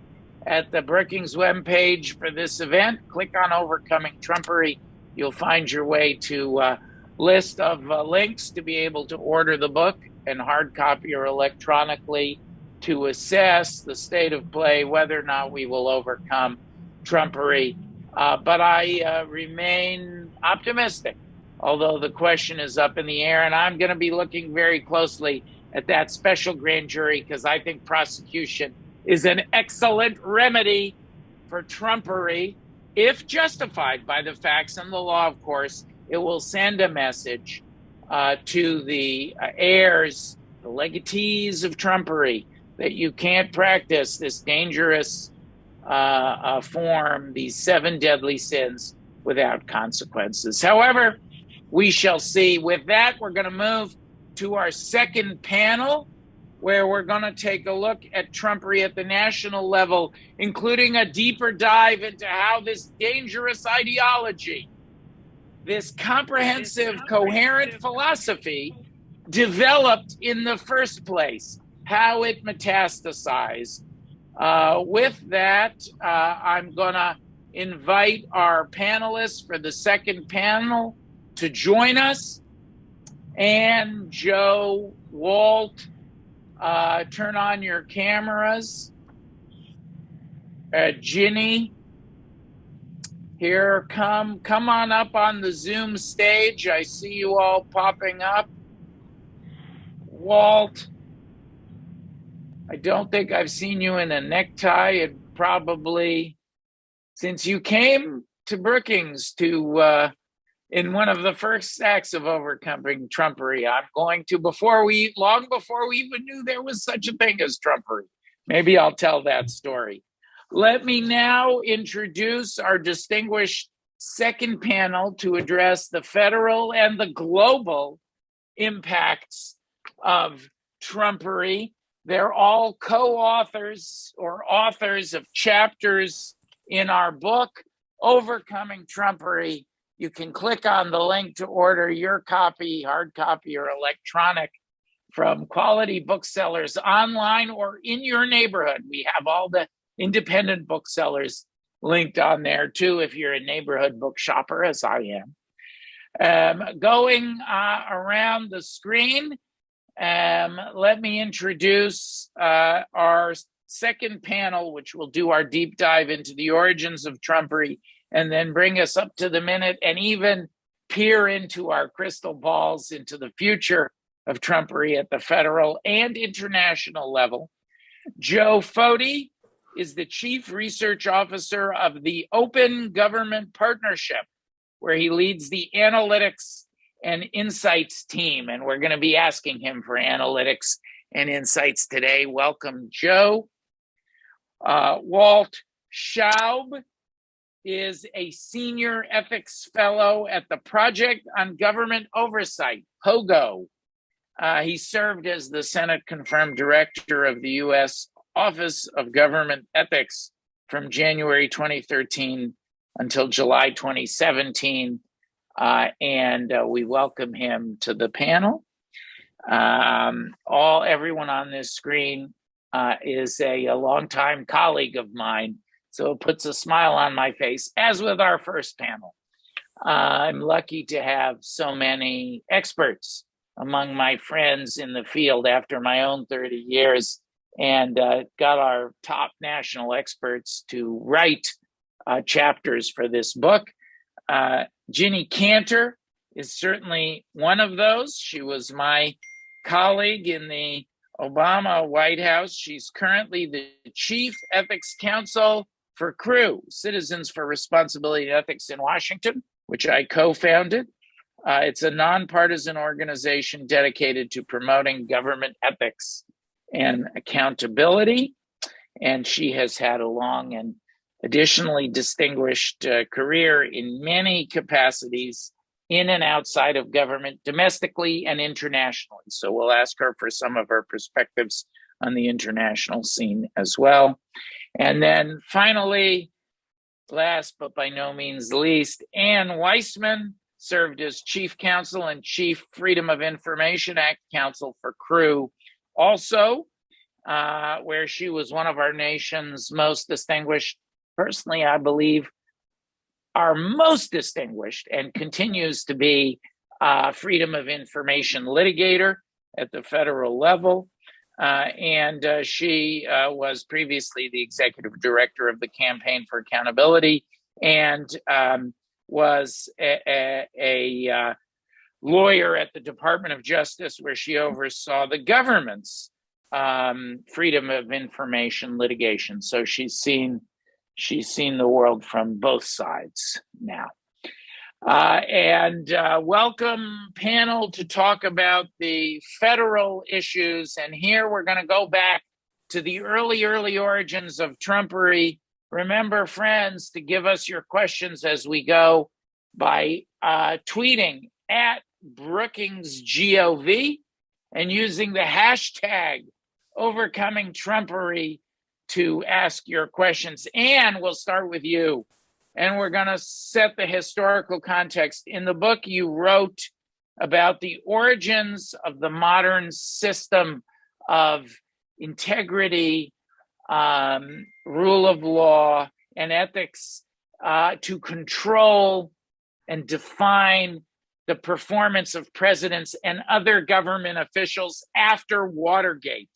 at the Brookings webpage for this event. Click on Overcoming Trumpery. You'll find your way to a list of links to be able to order the book in hard copy or electronically to assess the state of play, whether or not we will overcome Trumpery. But I remain optimistic, although the question is up in the air, and I'm going to be looking very closely at that special grand jury because I think prosecution is an excellent remedy for Trumpery. If justified by the facts and the law, of course, it will send a message to the heirs, the legatees of Trumpery, that you can't practice this dangerous form, these 7 deadly sins, without consequences. However, we shall see. With that, we're going to move to our second panel, where we're going to take a look at Trumpery at the national level, including a deeper dive into how this dangerous ideology, this comprehensive, coherent philosophy developed in the first place, how it metastasized. With that, I'm going to invite our panelists for the second panel to join us. Anne, Joe, Walt, turn on your cameras. Ginny, here, come on up on the Zoom stage. I see you all popping up. Walt, I don't think I've seen you in a necktie. It probably, since you came to Brookings to in one of the first acts of Overcoming Trumpery, I'm going to, long before we even knew there was such a thing as Trumpery. Maybe I'll tell that story. Let me now introduce our distinguished second panel to address the federal and the global impacts of Trumpery. They're all co-authors or authors of chapters in our book, Overcoming Trumpery. You can click on the link to order your copy, hard copy or electronic, from quality booksellers online or in your neighborhood. We have all the independent booksellers linked on there too, if you're a neighborhood book shopper, as I am. Going around the screen, let me introduce our second panel, which will do our deep dive into the origins of Trumpery and then bring us up to the minute and even peer into our crystal balls into the future of Trumpery at the federal and international level. Joe Foti is the Chief Research Officer of the Open Government Partnership, where he leads the analytics and insights team. And we're going to be asking him for analytics and insights today. Welcome, Joe. Walt Schaub is a Senior Ethics Fellow at the Project on Government Oversight, POGO. He served as the Senate-confirmed Director of the U.S. Office of Government Ethics from January 2013 until July 2017, and we welcome him to the panel. Everyone on this screen is a longtime colleague of mine. So it puts a smile on my face, as with our first panel. I'm lucky to have so many experts among my friends in the field after my own 30 years, and got our top national experts to write chapters for this book. Ginny Cantor is certainly one of those. She was my colleague in the Obama White House. She's currently the Chief Ethics Counsel for CREW, Citizens for Responsibility and Ethics in Washington, which I co-founded. It's a nonpartisan organization dedicated to promoting government ethics and accountability. And she has had a long and additionally distinguished career in many capacities in and outside of government, domestically and internationally. So we'll ask her for some of her perspectives on the international scene as well. And then finally, last but by no means least, Ann Weissman served as Chief Counsel and Chief Freedom of Information Act Counsel for CREW, also, where she was one of our nation's most distinguished, personally, I believe, our most distinguished and continues to be freedom of information litigator at the federal level. And she was previously the executive director of the Campaign for Accountability and was a lawyer at the Department of Justice, where she oversaw the government's freedom of information litigation. So she's seen the world from both sides now. And welcome, panel, to talk about the federal issues. And here we're going to go back to the early origins of Trumpery. Remember, friends, to give us your questions as we go by tweeting at BrookingsGOV and using the hashtag Overcoming Trumpery to ask your questions. And we'll start with you. And we're going to set the historical context. In the book, you wrote about the origins of the modern system of integrity, rule of law, and ethics to control and define the performance of presidents and other government officials after Watergate.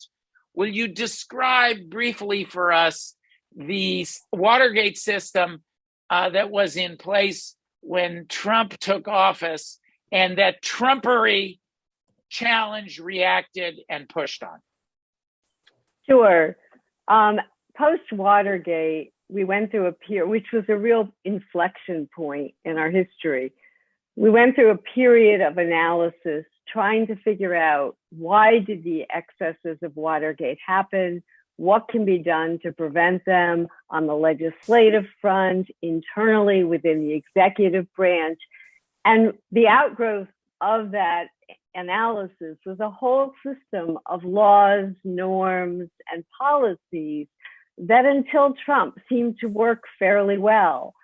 Will you describe briefly for us the Watergate system that was in place when Trump took office and that Trumpery challenged, reacted, and pushed on? Sure. Post-Watergate, we went through a period, which was a real inflection point in our history. We went through a period of analysis trying to figure out, why did the excesses of Watergate happen? What can be done to prevent them on the legislative front, internally within the executive branch? And the outgrowth of that analysis was a whole system of laws, norms, and policies that until Trump seemed to work fairly well.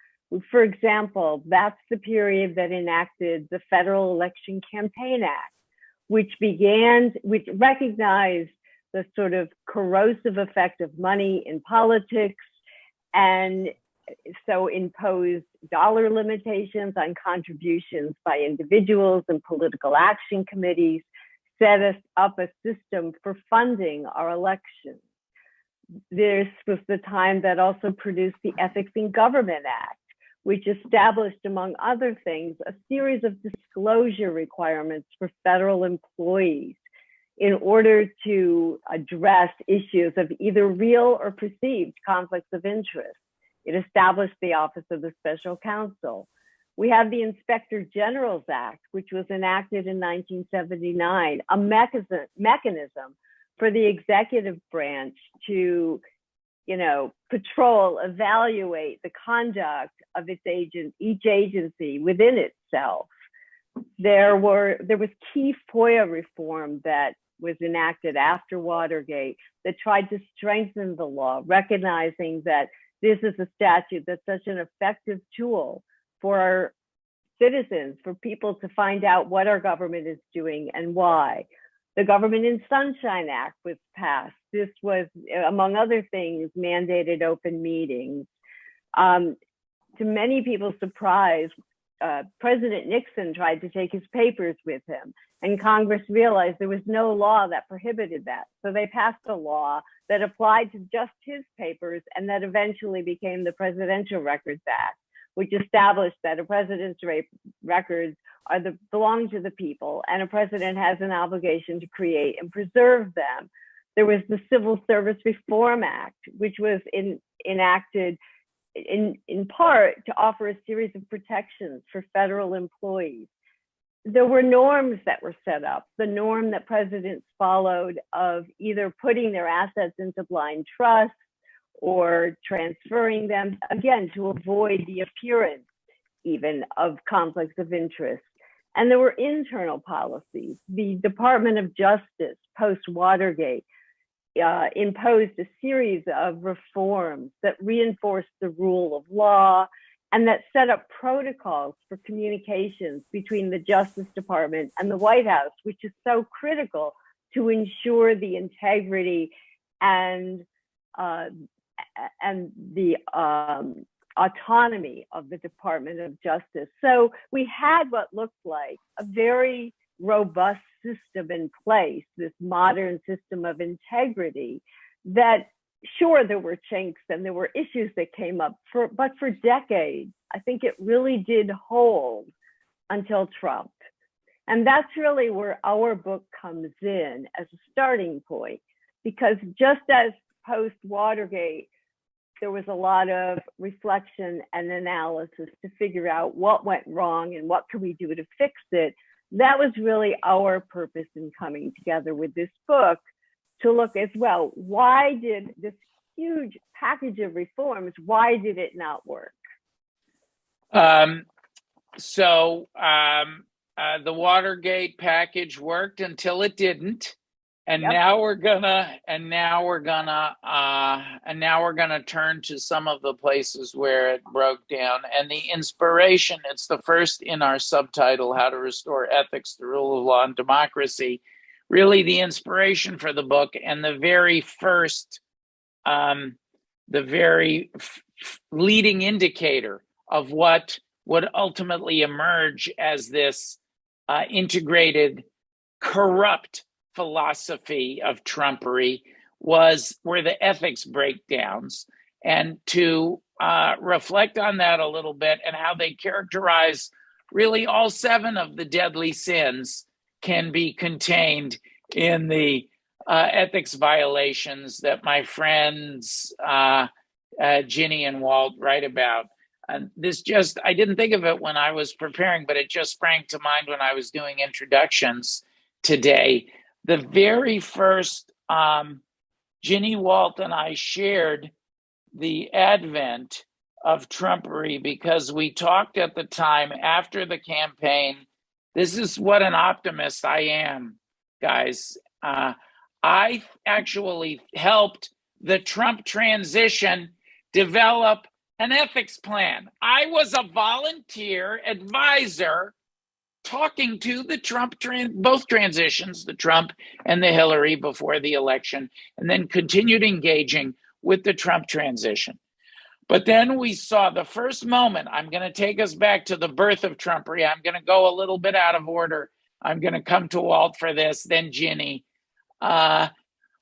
For example, that's the period that enacted the Federal Election Campaign Act, which recognized the sort of corrosive effect of money in politics, and so imposed dollar limitations on contributions by individuals and political action committees, set us up a system for funding our elections. This was the time that also produced the Ethics in Government Act, which established, among other things, a series of disclosure requirements for federal employees in order to address issues of either real or perceived conflicts of interest. It established the Office of the Special Counsel. We have the Inspector General's Act, which was enacted in 1979, a mechanism for the executive branch to, patrol, evaluate the conduct of each agency within itself. There was key FOIA reform that was enacted after Watergate that tried to strengthen the law, recognizing that this is a statute that's such an effective tool for our citizens, for people to find out what our government is doing and why. The Government in Sunshine Act was passed This was, among other things, mandated open meetings. To many people's surprise, President Nixon tried to take his papers with him, and Congress realized there was no law that prohibited that. So they passed a law that applied to just his papers, and that eventually became the Presidential Records Act, which established that a president's records belong to the people, and a president has an obligation to create and preserve them. There was the Civil Service Reform Act, which was enacted in part to offer a series of protections for federal employees. There were norms that were set up. The norm that presidents followed of either putting their assets into blind trust or transferring them, again, to avoid the appearance even of conflicts of interest. And there were internal policies. The Department of Justice, post-Watergate, imposed a series of reforms that reinforced the rule of law and that set up protocols for communications between the Justice Department and the White House, which is so critical to ensure the integrity and the autonomy of the Department of Justice. So we had what looked like a very robust system in place, this modern system of integrity that, sure, there were chinks and there were issues that came up, but for decades, I think it really did hold until Trump. And that's really where our book comes in as a starting point, because just as post-Watergate, there was a lot of reflection and analysis to figure out what went wrong and what could we do to fix it. That was really our purpose in coming together with this book, to look as well, why did this huge package of reforms, why did it not work? The Watergate package worked until it didn't. And Yep. now we're gonna turn to some of the places where it broke down. And the inspiration, it's the first in our subtitle, How to Restore Ethics, the Rule of Law and Democracy. Really the inspiration for the book and the very first, leading indicator of what would ultimately emerge as this integrated, corrupt philosophy of Trumpery were the ethics breakdowns, and to reflect on that a little bit and how they characterize really all 7 of the deadly sins can be contained in the ethics violations that my friends Ginny and Walt write about. And I didn't think of it when I was preparing, but it just sprang to mind when I was doing introductions today. The very first, Ginny, Walt, and I shared the advent of Trumpery because we talked at the time after the campaign. This is what an optimist I am, guys. I actually helped the Trump transition develop an ethics plan. I was a volunteer advisor talking to the Trump, both transitions, the Trump and the Hillary before the election, and then continued engaging with the Trump transition. But then we saw the first moment. I'm going to take us back to the birth of Trumpery. I'm going to go a little bit out of order. I'm going to come to Walt for this, then Ginny.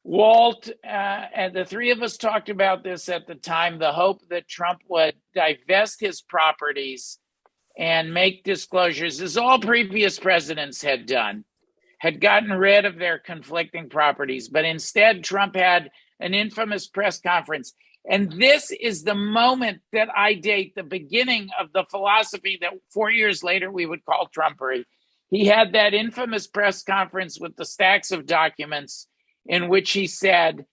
Walt and the 3 of us talked about this at the time, the hope that Trump would divest his properties and make disclosures, as all previous presidents had done, had gotten rid of their conflicting properties. But instead, Trump had an infamous press conference. And this is the moment that I date the beginning of the philosophy that 4 years later we would call Trumpery. He had that infamous press conference with the stacks of documents in which he said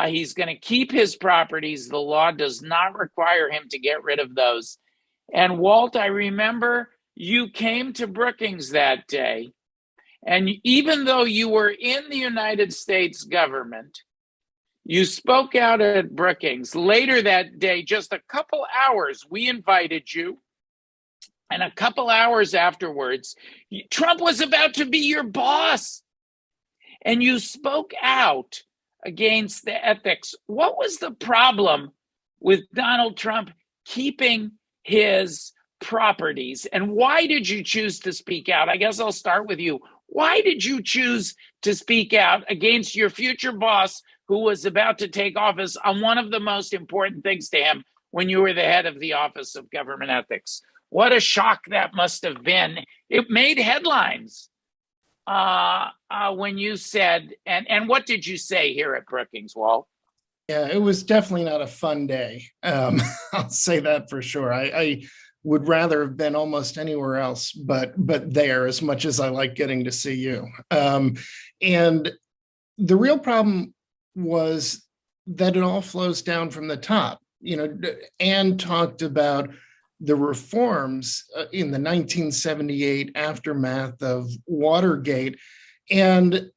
he's going to keep his properties. The law does not require him to get rid of those. And Walt, I remember you came to Brookings that day, and even though you were in the United States government, you spoke out at Brookings. Later that day, just a couple hours, we invited you, and a couple hours afterwards, Trump was about to be your boss. And you spoke out against the ethics. What was the problem with Donald Trump keeping his properties? And why did you choose to speak out? I guess I'll start with you. Why did you choose to speak out against your future boss, who was about to take office, on one of the most important things to him when you were the head of the Office of Government Ethics? What a shock that must have been. It made headlines when you said, and what did you say here at Brookings, Walt? Yeah, it was definitely not a fun day. I'll say that for sure. I would rather have been almost anywhere else, but there, as much as I like getting to see you. And the real problem was that it all flows down from the top. You know, Anne talked about the reforms in the 1978 aftermath of Watergate, and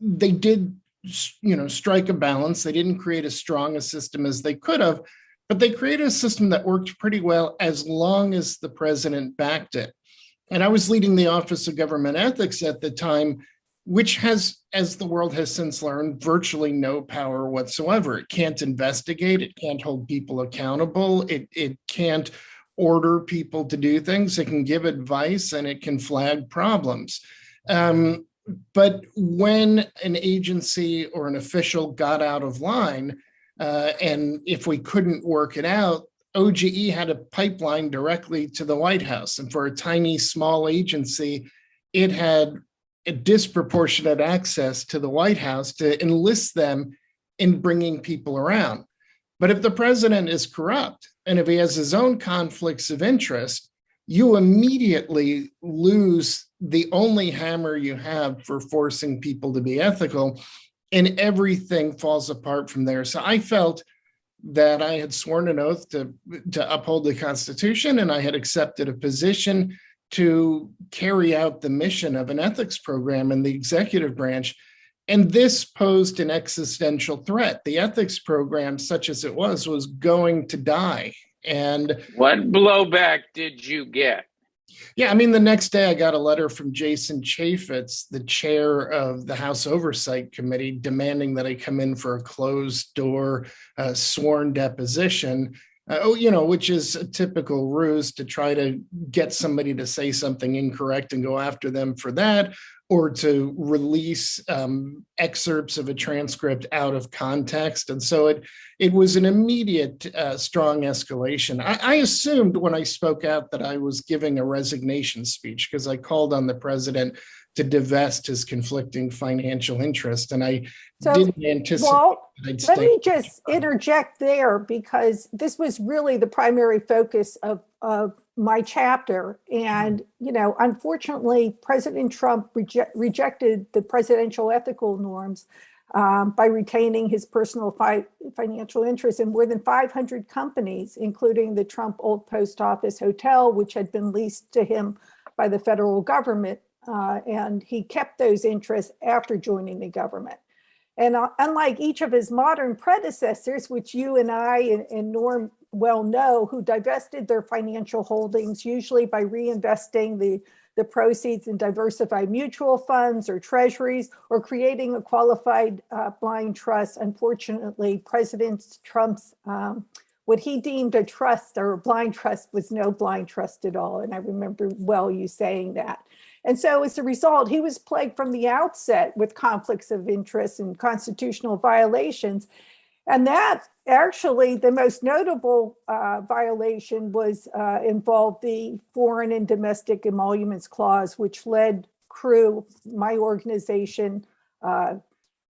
they did, you know, strike a balance. They didn't create as strong a system as they could have, but they created a system that worked pretty well as long as the president backed it. And I was leading the Office of Government Ethics at the time, which has, as the world has since learned, virtually no power whatsoever. It can't investigate, it can't hold people accountable, it can't order people to do things, it can give advice, and it can flag problems. But when an agency or an official got out of line, and if we couldn't work it out, OGE had a pipeline directly to the White House. And for a tiny, small agency, it had a disproportionate access to the White House to enlist them in bringing people around. But if the president is corrupt, and if he has his own conflicts of interest, you immediately lose the only hammer you have for forcing people to be ethical, and everything falls apart from there. So I felt that I had sworn an oath to uphold the Constitution, and I had accepted a position to carry out the mission of an ethics program in the executive branch. And this posed an existential threat. The ethics program, such as it was going to die. And what blowback did you get? Yeah, I mean, the next day I got a letter from Jason Chaffetz, the chair of the House Oversight Committee, demanding that I come in for a closed door sworn deposition, which is a typical ruse to try to get somebody to say something incorrect and go after them for that, or to release excerpts of a transcript out of context. And so it was an immediate strong escalation. I assumed when I spoke out that I was giving a resignation speech, because I called on the president to divest his conflicting financial interest. And I didn't anticipate. Walt, let me just interject there, because this was really the primary focus of my chapter. And, unfortunately, President Trump rejected the presidential ethical norms by retaining his personal financial interests in more than 500 companies, including the Trump Old Post Office Hotel, which had been leased to him by the federal government. And he kept those interests after joining the government. And unlike each of his modern predecessors, which you and I and Norm well know, who divested their financial holdings, usually by reinvesting the proceeds in diversified mutual funds or treasuries, or creating a qualified blind trust. Unfortunately, President Trump's, what he deemed a trust or a blind trust was no blind trust at all. And I remember well you saying that. And so as a result, he was plagued from the outset with conflicts of interest and constitutional violations. And that actually, the most notable violation was involved the Foreign and Domestic Emoluments Clause, which led CREW, my organization, the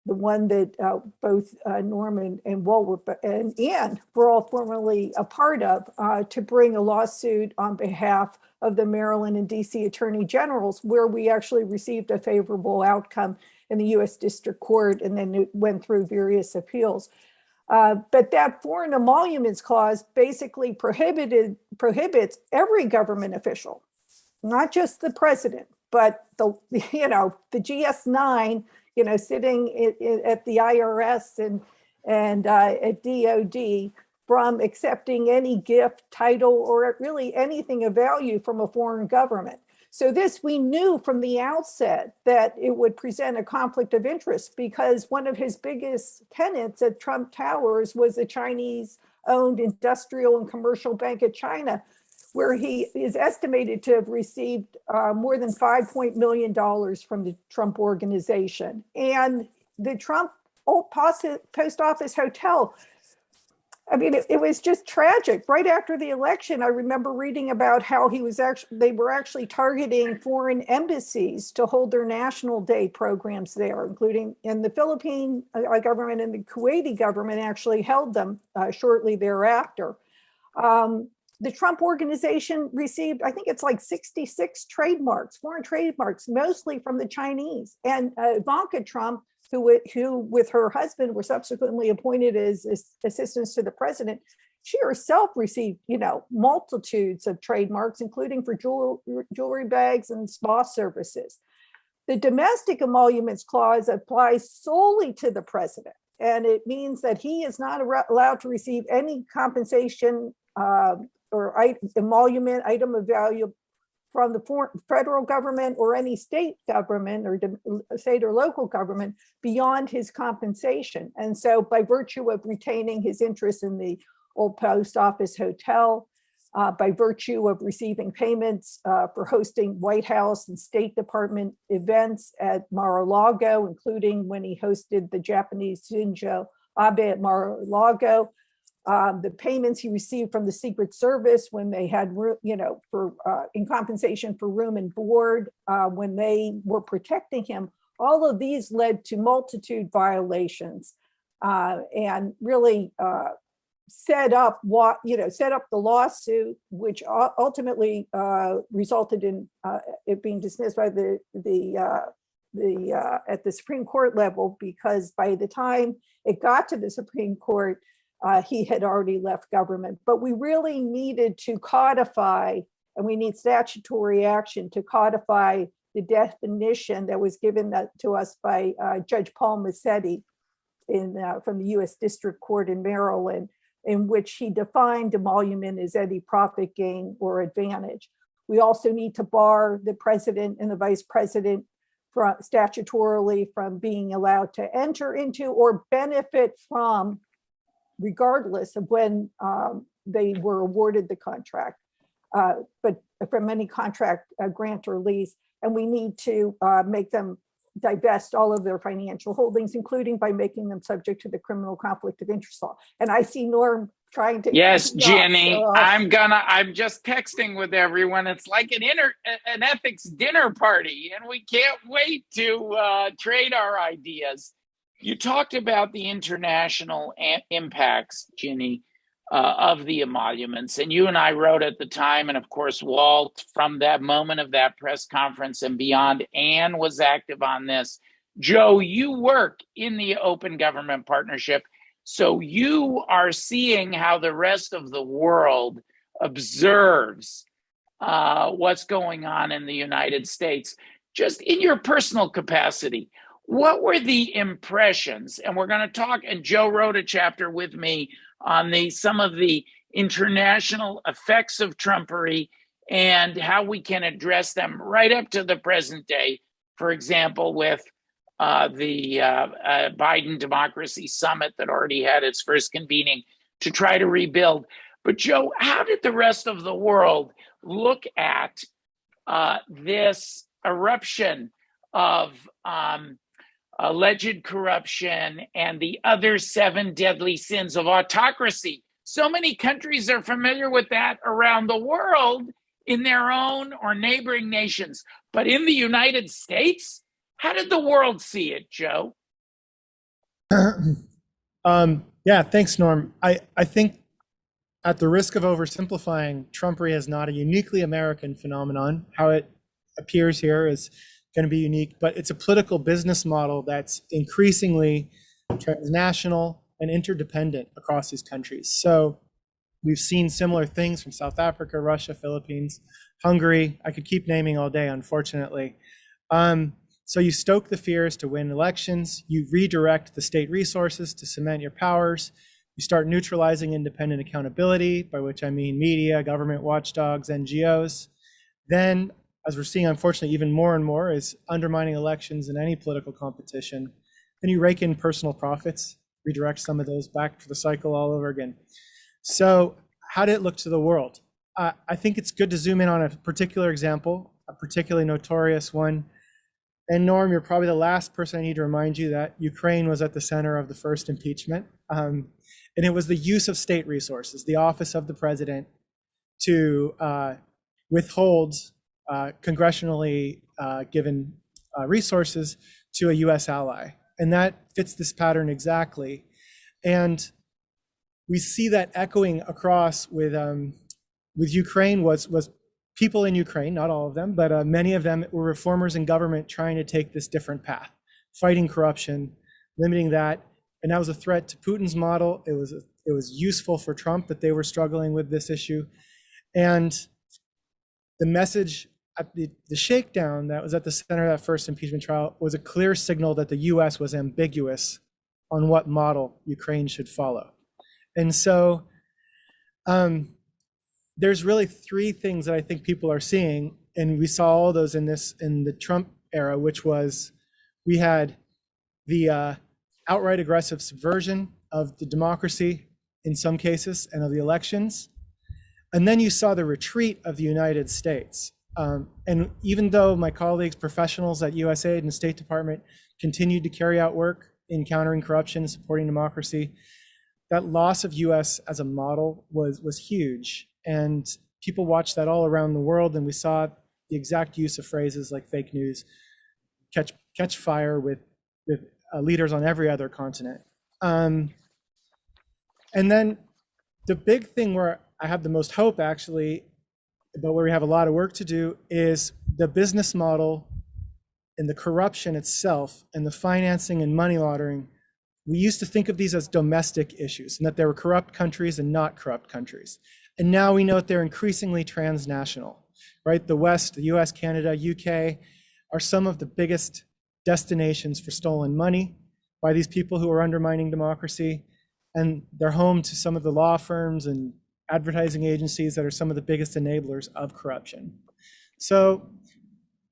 one that both Norman and Walt and Ann were all formerly a part of, to bring a lawsuit on behalf of the Maryland and DC Attorney Generals, where we actually received a favorable outcome in the US District Court, and then it went through various appeals. But that Foreign Emoluments Clause basically prohibits every government official, not just the president, but the GS9, sitting at the IRS and at DOD, from accepting any gift, title, or really anything of value from a foreign government. So this, we knew from the outset that it would present a conflict of interest, because one of his biggest tenants at Trump Towers was the Chinese-owned Industrial and Commercial Bank of China, where he is estimated to have received more than $5 million from the Trump organization. And the Trump Old Post Office Hotel, I mean, it was just tragic. Right after the election, I remember reading about how they were actually targeting foreign embassies to hold their National Day programs there, including in the Philippine government, and the Kuwaiti government actually held them shortly thereafter. The Trump organization received, I think it's like 66 trademarks, foreign trademarks, mostly from the Chinese. And Ivanka Trump, who with her husband were subsequently appointed as assistants to the president, she herself received, multitudes of trademarks, including for jewelry bags and spa services. The domestic emoluments clause applies solely to the president, and it means that he is not allowed to receive any compensation or emolument, item of value, from the federal government or any state government or state or local government beyond his compensation. And so by virtue of retaining his interest in the Old Post Office Hotel, by virtue of receiving payments for hosting White House and State Department events at Mar-a-Lago, including when he hosted the Japanese Shinzo Abe at Mar-a-Lago, the payments he received from the Secret Service when they had, in compensation for room and board, when they were protecting him, all of these led to multitude violations, and really set up the lawsuit, which ultimately resulted in it being dismissed by at the Supreme Court level, because by the time it got to the Supreme Court, he had already left government. But we really needed to codify, and we need statutory action to codify the definition that was given to us by Judge Paul Massetti from the U.S. District Court in Maryland, in which he defined emolument as any profit gain or advantage. We also need to bar the president and the vice president statutorily from being allowed to enter into or benefit from, regardless of when they were awarded the contract, but from any contract grant or lease. And we need to make them divest all of their financial holdings, including by making them subject to the criminal conflict of interest law. And I see Norm trying to— Yes, Jenny, I'm just texting with everyone. It's like an ethics dinner party, and we can't wait to trade our ideas. You talked about the international impacts, Ginny, of the emoluments. And you and I wrote at the time, and of course, Walt, from that moment of that press conference and beyond, Anne was active on this. Joe, you work in the Open Government Partnership, so you are seeing how the rest of the world observes what's going on in the United States. Just in your personal capacity, what were the impressions? And we're going to talk, and Joe wrote a chapter with me on some of the international effects of Trumpery and how we can address them right up to the present day. For example, with the Biden Democracy Summit that already had its first convening to try to rebuild. But Joe, how did the rest of the world look at this eruption of alleged corruption and the other 7 deadly sins of autocracy? So many countries are familiar with that around the world in their own or neighboring nations. But in the United States, how did the world see it, Joe? Yeah, thanks, Norm. I think, at the risk of oversimplifying, Trumpery is not a uniquely American phenomenon. How it appears here is going to be unique, but it's a political business model that's increasingly transnational and interdependent across these countries. So we've seen similar things from South Africa, Russia, Philippines, Hungary. I could keep naming all day, unfortunately. So you stoke the fears to win elections. You redirect the state resources to cement your powers. You start neutralizing independent accountability, by which I mean media, government watchdogs, NGOs. Then as we're seeing, unfortunately, even more and more, is undermining elections and any political competition. Then you rake in personal profits, redirect some of those back to the cycle all over again. So how did it look to the world? I think it's good to zoom in on a particular example, a particularly notorious one. And Norm, you're probably the last person I need to remind you that Ukraine was at the center of the first impeachment. And it was the use of state resources, the office of the president, to withhold congressionally given resources to a US ally. And that fits this pattern exactly. And we see that echoing across with Ukraine was people in Ukraine, not all of them, but many of them were reformers in government trying to take this different path, fighting corruption, limiting that. And that was a threat to Putin's model. It was useful for Trump that they were struggling with this issue. And the message at the shakedown that was at the center of that first impeachment trial was a clear signal that the US was ambiguous on what model Ukraine should follow. And so there's really three things that I think people are seeing, and we saw all those in the Trump era, which was we had the outright aggressive subversion of the democracy in some cases and of the elections. And then you saw the retreat of the United States. And even though my colleagues, professionals at USAID and the State Department continued to carry out work in countering corruption and supporting democracy, that loss of US as a model was huge. And people watched that all around the world, and we saw the exact use of phrases like fake news catch fire with leaders on every other continent. And then the big thing where I have the most hope, actually, but where we have a lot of work to do, is the business model and the corruption itself and the financing and money laundering. We used to think of these as domestic issues and that there were corrupt countries and not corrupt countries. And now we know that they're increasingly transnational, right? The West, the US, Canada, UK are some of the biggest destinations for stolen money by these people who are undermining democracy. And they're home to some of the law firms and advertising agencies that are some of the biggest enablers of corruption. So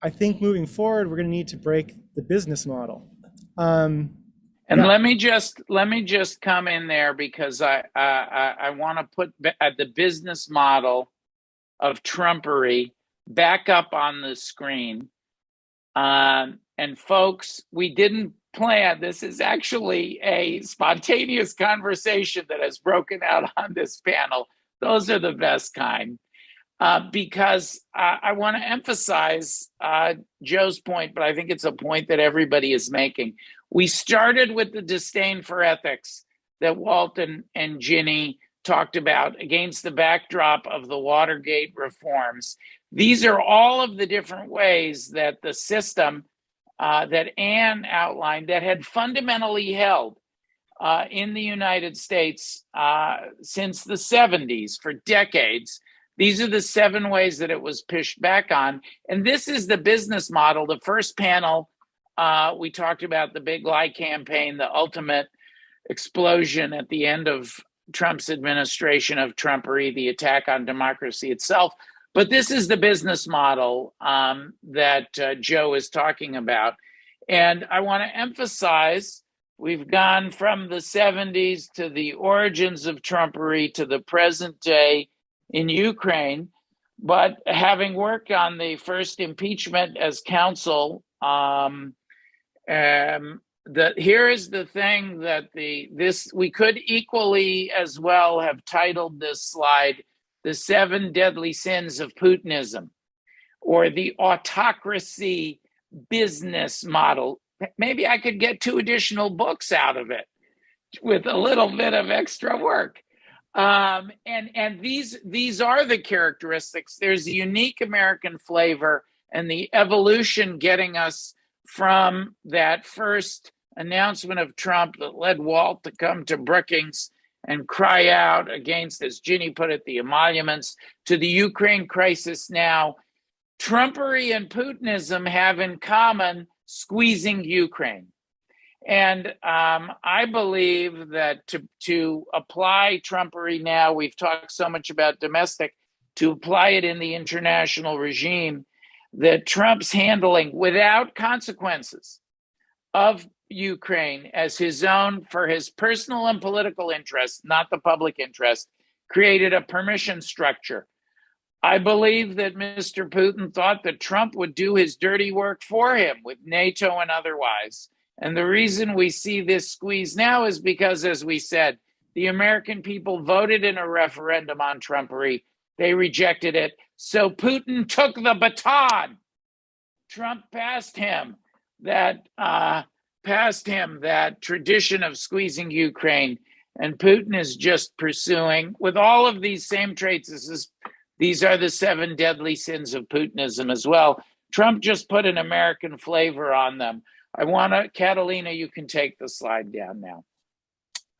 I think moving forward, we're going to need to break the business model. Let me just come in there, because I want to put the business model of Trumpery back up on the screen. And folks, we didn't plan. This is actually a spontaneous conversation that has broken out on this panel. Those are the best kind. Because I want to emphasize Joe's point, but I think it's a point that everybody is making. We started with the disdain for ethics that Walt and Ginny talked about against the backdrop of the Watergate reforms. These are all of the different ways that the system that Anne outlined that had fundamentally held in the United States since the 70s for decades. These are the 7 ways that it was pushed back on. And this is the business model. The first panel, we talked about the big lie campaign, the ultimate explosion at the end of Trump's administration of Trumpery, the attack on democracy itself. But this is the business model that Joe is talking about. And I want to emphasize, we've gone from the 70s to the origins of Trumpery to the present day in Ukraine. But having worked on the first impeachment as counsel, here is the thing that we could equally as well have titled this slide, "The 7 Deadly Sins of Putinism," or the autocracy business model. Maybe I could get 2 additional books out of it with a little bit of extra work. And these are the characteristics. There's a unique American flavor and the evolution getting us from that first announcement of Trump that led Walt to come to Brookings and cry out against, as Ginny put it, the emoluments, to the Ukraine crisis now. Trumpery and Putinism have in common squeezing Ukraine. And I believe that to apply Trumpery now, we've talked so much about domestic, to apply it in the international regime, that Trump's handling without consequences of Ukraine as his own for his personal and political interests, not the public interest, created a permission structure. I believe that Mr. Putin thought that Trump would do his dirty work for him with NATO and otherwise. And the reason we see this squeeze now is because, as we said, the American people voted in a referendum on Trumpery. They rejected it. So Putin took the baton. Trump passed him that tradition of squeezing Ukraine. And Putin is just pursuing, with all of these same traits, these are the 7 deadly sins of Putinism as well. Trump just put an American flavor on them. Catalina, you can take the slide down now.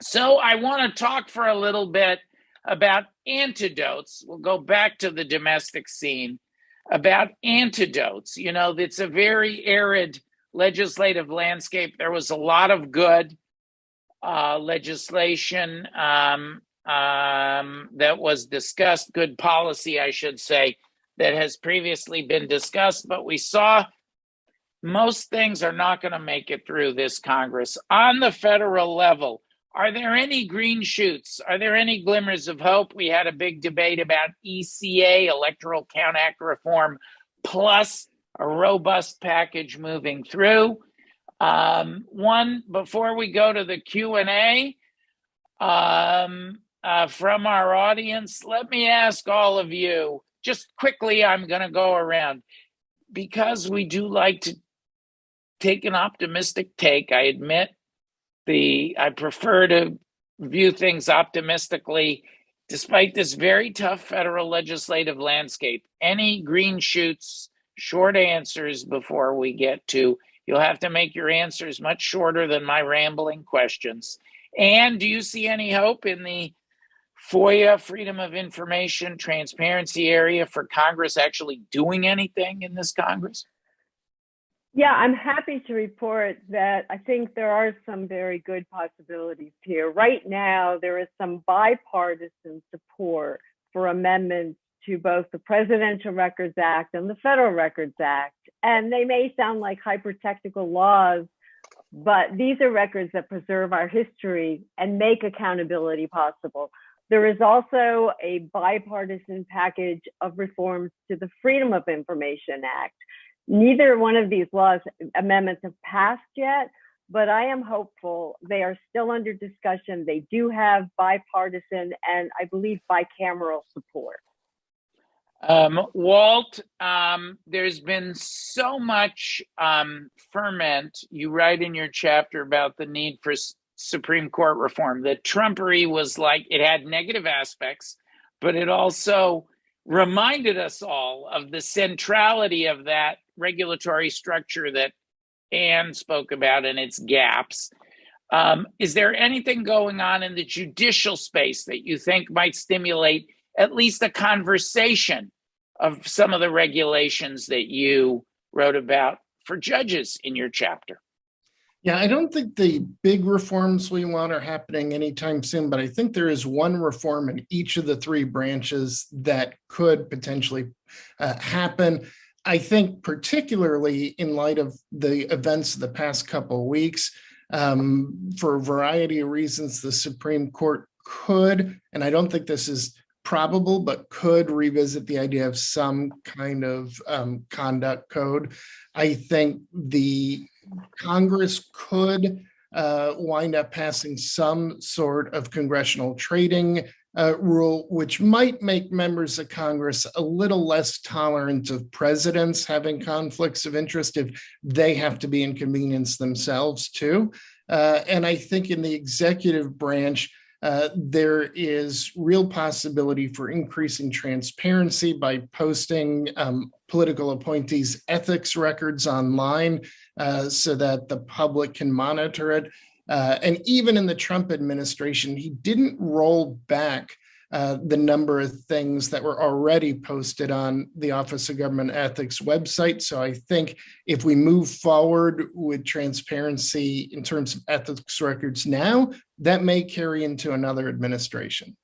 So I want to talk for a little bit about antidotes. We'll go back to the domestic scene about antidotes. You know, it's a very arid legislative landscape. There was a lot of good legislation that was discussed, good policy, I should say, that has previously been discussed, but we saw most things are not going to make it through this Congress. On the federal level, are there any green shoots? Are there any glimmers of hope? We had a big debate about ECA, Electoral Count Act reform, plus a robust package moving through. Before we go to the Q&A from our audience, let me ask all of you, just quickly, I'm going to go around, because we do like to take an optimistic take. I admit I prefer to view things optimistically, despite this very tough federal legislative landscape. Any green shoots, short answers before we get to, you'll have to make your answers much shorter than my rambling questions. And do you see any hope in the FOIA, Freedom of Information, transparency area for Congress actually doing anything in this Congress? Yeah, I'm happy to report that I think there are some very good possibilities here. Right now, there is some bipartisan support for amendments to both the Presidential Records Act and the Federal Records Act. And they may sound like hyper-technical laws, but these are records that preserve our history and make accountability possible. There is also a bipartisan package of reforms to the Freedom of Information Act. Neither one of these amendments have passed yet, but I am hopeful. They are still under discussion. They do have bipartisan and I believe bicameral support. Walt, there's been so much ferment. You write in your chapter about the need for Supreme Court reform. That Trumpery was like, it had negative aspects, but it also reminded us all of the centrality of that regulatory structure that Anne spoke about and its gaps. Is there anything going on in the judicial space that you think might stimulate at least a conversation of some of the regulations that you wrote about for judges in your chapter? Yeah, I don't think the big reforms we want are happening anytime soon, but I think there is one reform in each of the 3 branches that could potentially happen. I think particularly in light of the events of the past couple of weeks, for a variety of reasons, the Supreme Court could, and I don't think this is probable, but could revisit the idea of some kind of conduct code. I think the Congress could wind up passing some sort of congressional trading rule, which might make members of Congress a little less tolerant of presidents having conflicts of interest if they have to be inconvenienced themselves too. And I think in the executive branch, there is real possibility for increasing transparency by posting political appointees' ethics records online so that the public can monitor it. And even in the Trump administration, he didn't roll back the number of things that were already posted on the Office of Government Ethics website. So I think if we move forward with transparency in terms of ethics records now, that may carry into another administration.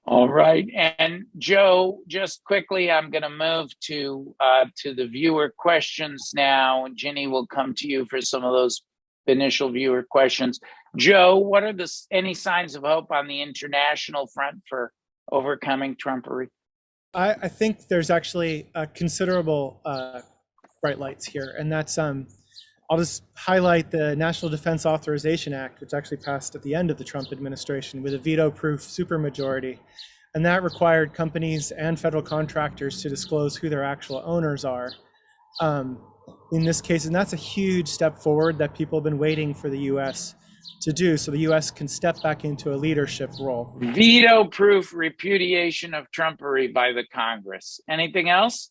All right, and Joe, just quickly, I'm going to move to the viewer questions now, and Ginny will come to you for some of those initial viewer questions. Joe, what are any signs of hope on the international front for overcoming Trumpery? I think there's actually considerable bright lights here, and that's I'll just highlight the National Defense Authorization Act, which actually passed at the end of the Trump administration with a veto-proof supermajority. And that required companies and federal contractors to disclose who their actual owners are in this case. And that's a huge step forward that people have been waiting for the US to do, so the US can step back into a leadership role. Veto-proof repudiation of Trumpery by the Congress. Anything else?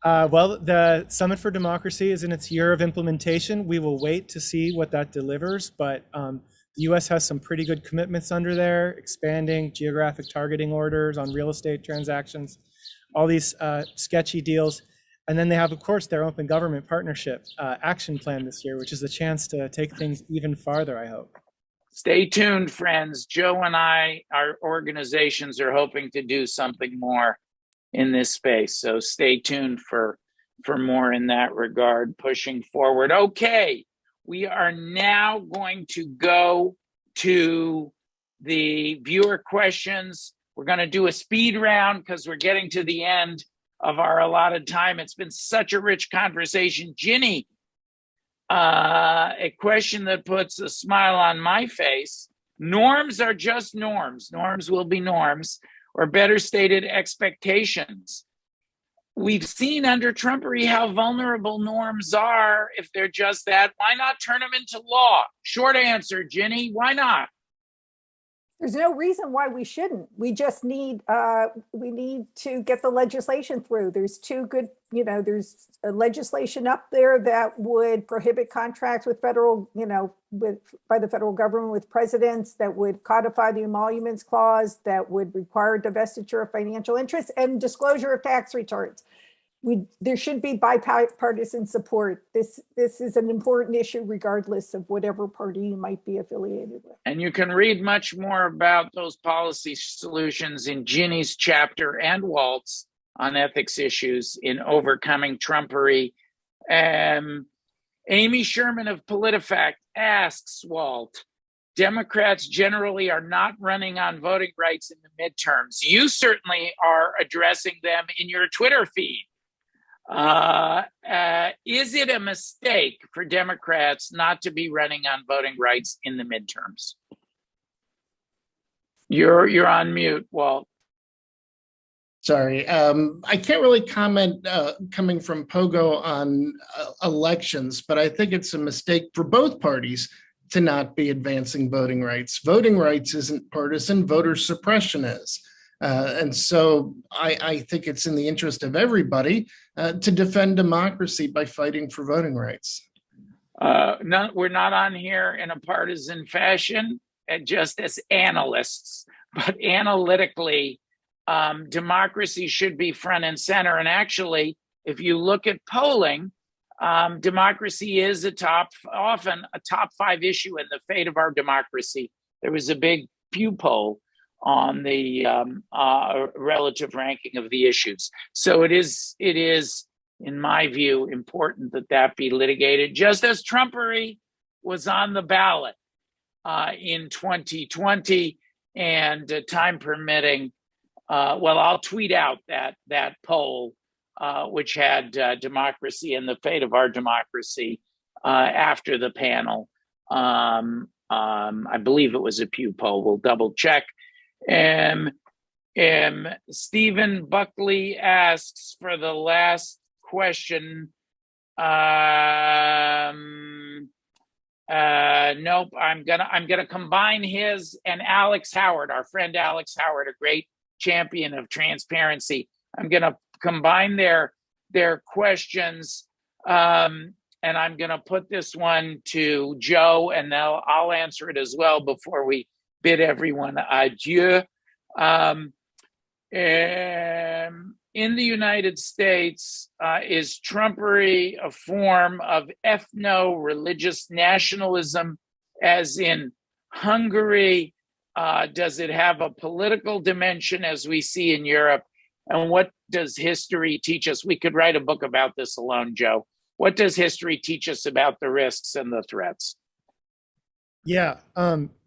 Well, the Summit for Democracy is in its year of implementation. We will wait to see what that delivers, but the US has some pretty good commitments under there, expanding geographic targeting orders on real estate transactions, all these sketchy deals. And then they have, of course, their open government partnership action plan this year, which is a chance to take things even farther, I hope. Stay tuned, friends. Joe and our organizations are hoping to do something more in this space. So stay tuned for more in that regard, pushing forward. Okay, we are now going to go to the viewer questions. We're going to do a speed round because we're getting to the end of our allotted time. It's been such a rich conversation. Ginny, a question that puts a smile on my face. Norms are just norms. Norms will be norms, or better stated, expectations. We've seen under Trumpery how vulnerable norms are if they're just that. Why not turn them into law? Short answer, Ginny, why not? There's no reason why we shouldn't. We just need we need to get the legislation through. There's there's a legislation up there that would prohibit contracts with federal, by the federal government with presidents, that would codify the emoluments clause, that would require divestiture of financial interests and disclosure of tax returns. There should be bipartisan support. This is an important issue, regardless of whatever party you might be affiliated with. And you can read much more about those policy solutions in Ginny's chapter and Walt's on ethics issues in Overcoming Trumpery. Amy Sherman of PolitiFact asks Walt, Democrats generally are not running on voting rights in the midterms. You certainly are addressing them in your Twitter feed. Is it a mistake for Democrats not to be running on voting rights in the midterms? You're on mute, Walt. Sorry, I can't really comment coming from Pogo on elections, but I think it's a mistake for both parties to not be advancing voting rights. Voting rights isn't partisan, voter suppression is. And so I think it's in the interest of everybody to defend democracy by fighting for voting rights. No, we're not on here in a partisan fashion, just as analysts, but analytically, democracy should be front and center. And actually, if you look at polling, democracy is often a top 5 issue in the fate of our democracy. There was a big Pew poll on the relative ranking of the issues. So it is, in my view, important that be litigated, just as Trumpery was on the ballot in 2020, and time permitting, I'll tweet out that poll, which had democracy and the fate of our democracy after the panel. I believe it was a Pew poll. We'll double check. Stephen Buckley asks for the last question. Nope. I'm gonna combine his and Alex Howard, our friend Alex Howard, a great champion of transparency. I'm gonna combine their questions, and I'm gonna put this one to Joe, and I'll answer it as well before we bid everyone adieu. In the United States, is Trumpery a form of ethno-religious nationalism, as in Hungary, Does it have a political dimension as we see in Europe? And what does history teach us? We could write a book about this alone, Joe. What does history teach us about the risks and the threats? Yeah,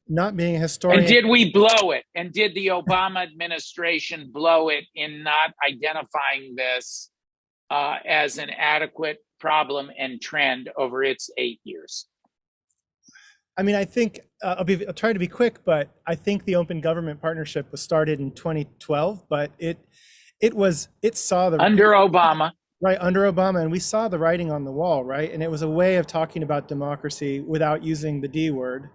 not being a historian. And did we blow it? And did the Obama administration blow it in not identifying this as an adequate problem and trend over its 8 years? I mean, I think I'll try to be quick, but I think the Open Government Partnership was started in 2012, but it saw the under Obama. Right, under Obama, and we saw the writing on the wall, right? And it was a way of talking about democracy without using the D word.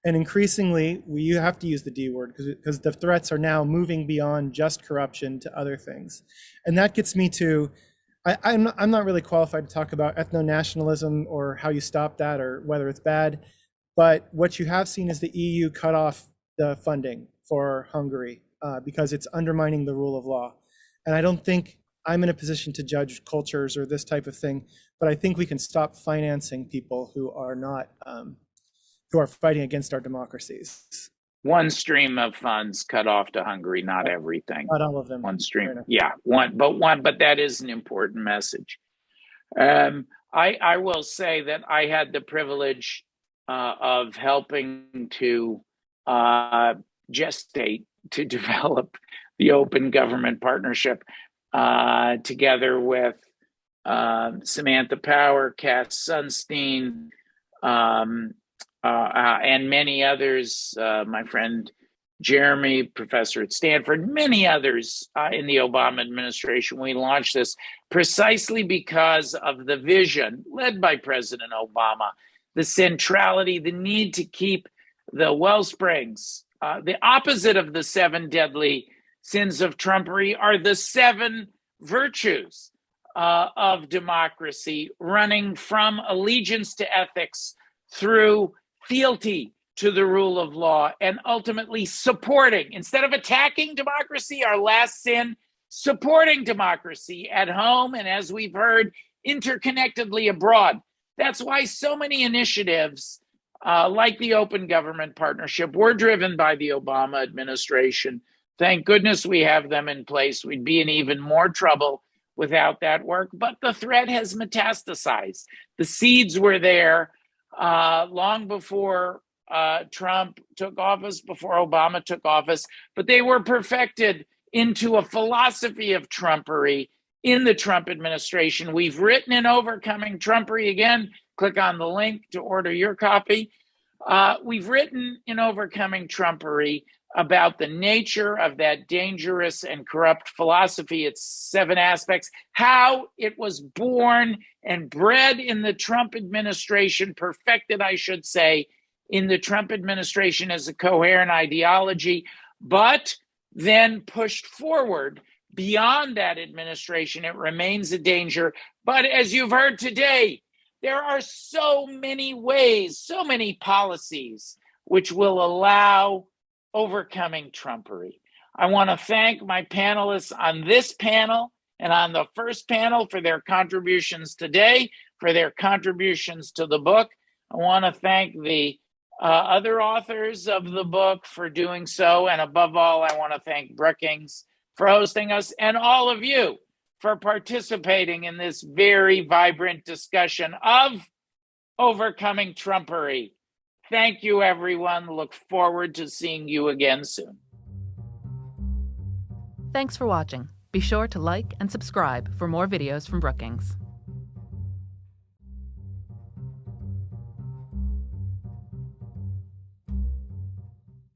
And increasingly, you have to use the D word because the threats are now moving beyond just corruption to other things. And that gets me to, I'm not really qualified to talk about ethno-nationalism or how you stop that or whether it's bad. But what you have seen is the EU cut off the funding for Hungary because it's undermining the rule of law. And I don't think I'm in a position to judge cultures or this type of thing, but I think we can stop financing people who are not, who are fighting against our democracies. One stream of funds cut off to Hungary, not everything. Not all of them. One stream, yeah, but that is an important message. I will say that I had the privilege of helping to gestate, to develop the Open Government Partnership together with Samantha Power, Cass Sunstein, and many others, my friend Jeremy, professor at Stanford, many others in the Obama administration. We launched this precisely because of the vision led by President Obama, the centrality, the need to keep the wellsprings. The opposite of the 7 deadly sins of Trumpery are the 7 virtues of democracy, running from allegiance to ethics through fealty to the rule of law, and ultimately supporting, instead of attacking democracy, our last sin, supporting democracy at home and, as we've heard, interconnectedly abroad. That's why so many initiatives like the Open Government Partnership were driven by the Obama administration. Thank goodness we have them in place. We'd be in even more trouble without that work, but the threat has metastasized. The seeds were there long before Trump took office, before Obama took office, but they were perfected into a philosophy of Trumpery in the Trump administration. We've written in Overcoming Trumpery, again, click on the link to order your copy. We've written in Overcoming Trumpery about the nature of that dangerous and corrupt philosophy, its 7 aspects, how it was born and bred in the Trump administration, perfected, I should say, in the Trump administration as a coherent ideology, but then pushed forward beyond that administration. It remains a danger. But as you've heard today, there are so many ways, so many policies which will allow overcoming Trumpery. I want to thank my panelists on this panel and on the first panel for their contributions today, for their contributions to the book. I want to thank the other authors of the book for doing so. And above all, I want to thank Brookings for hosting us and all of you for participating in this very vibrant discussion of overcoming Trumpery. Thank you, everyone. Look forward to seeing you again soon. Thanks for watching. Be sure to like and subscribe for more videos from Brookings.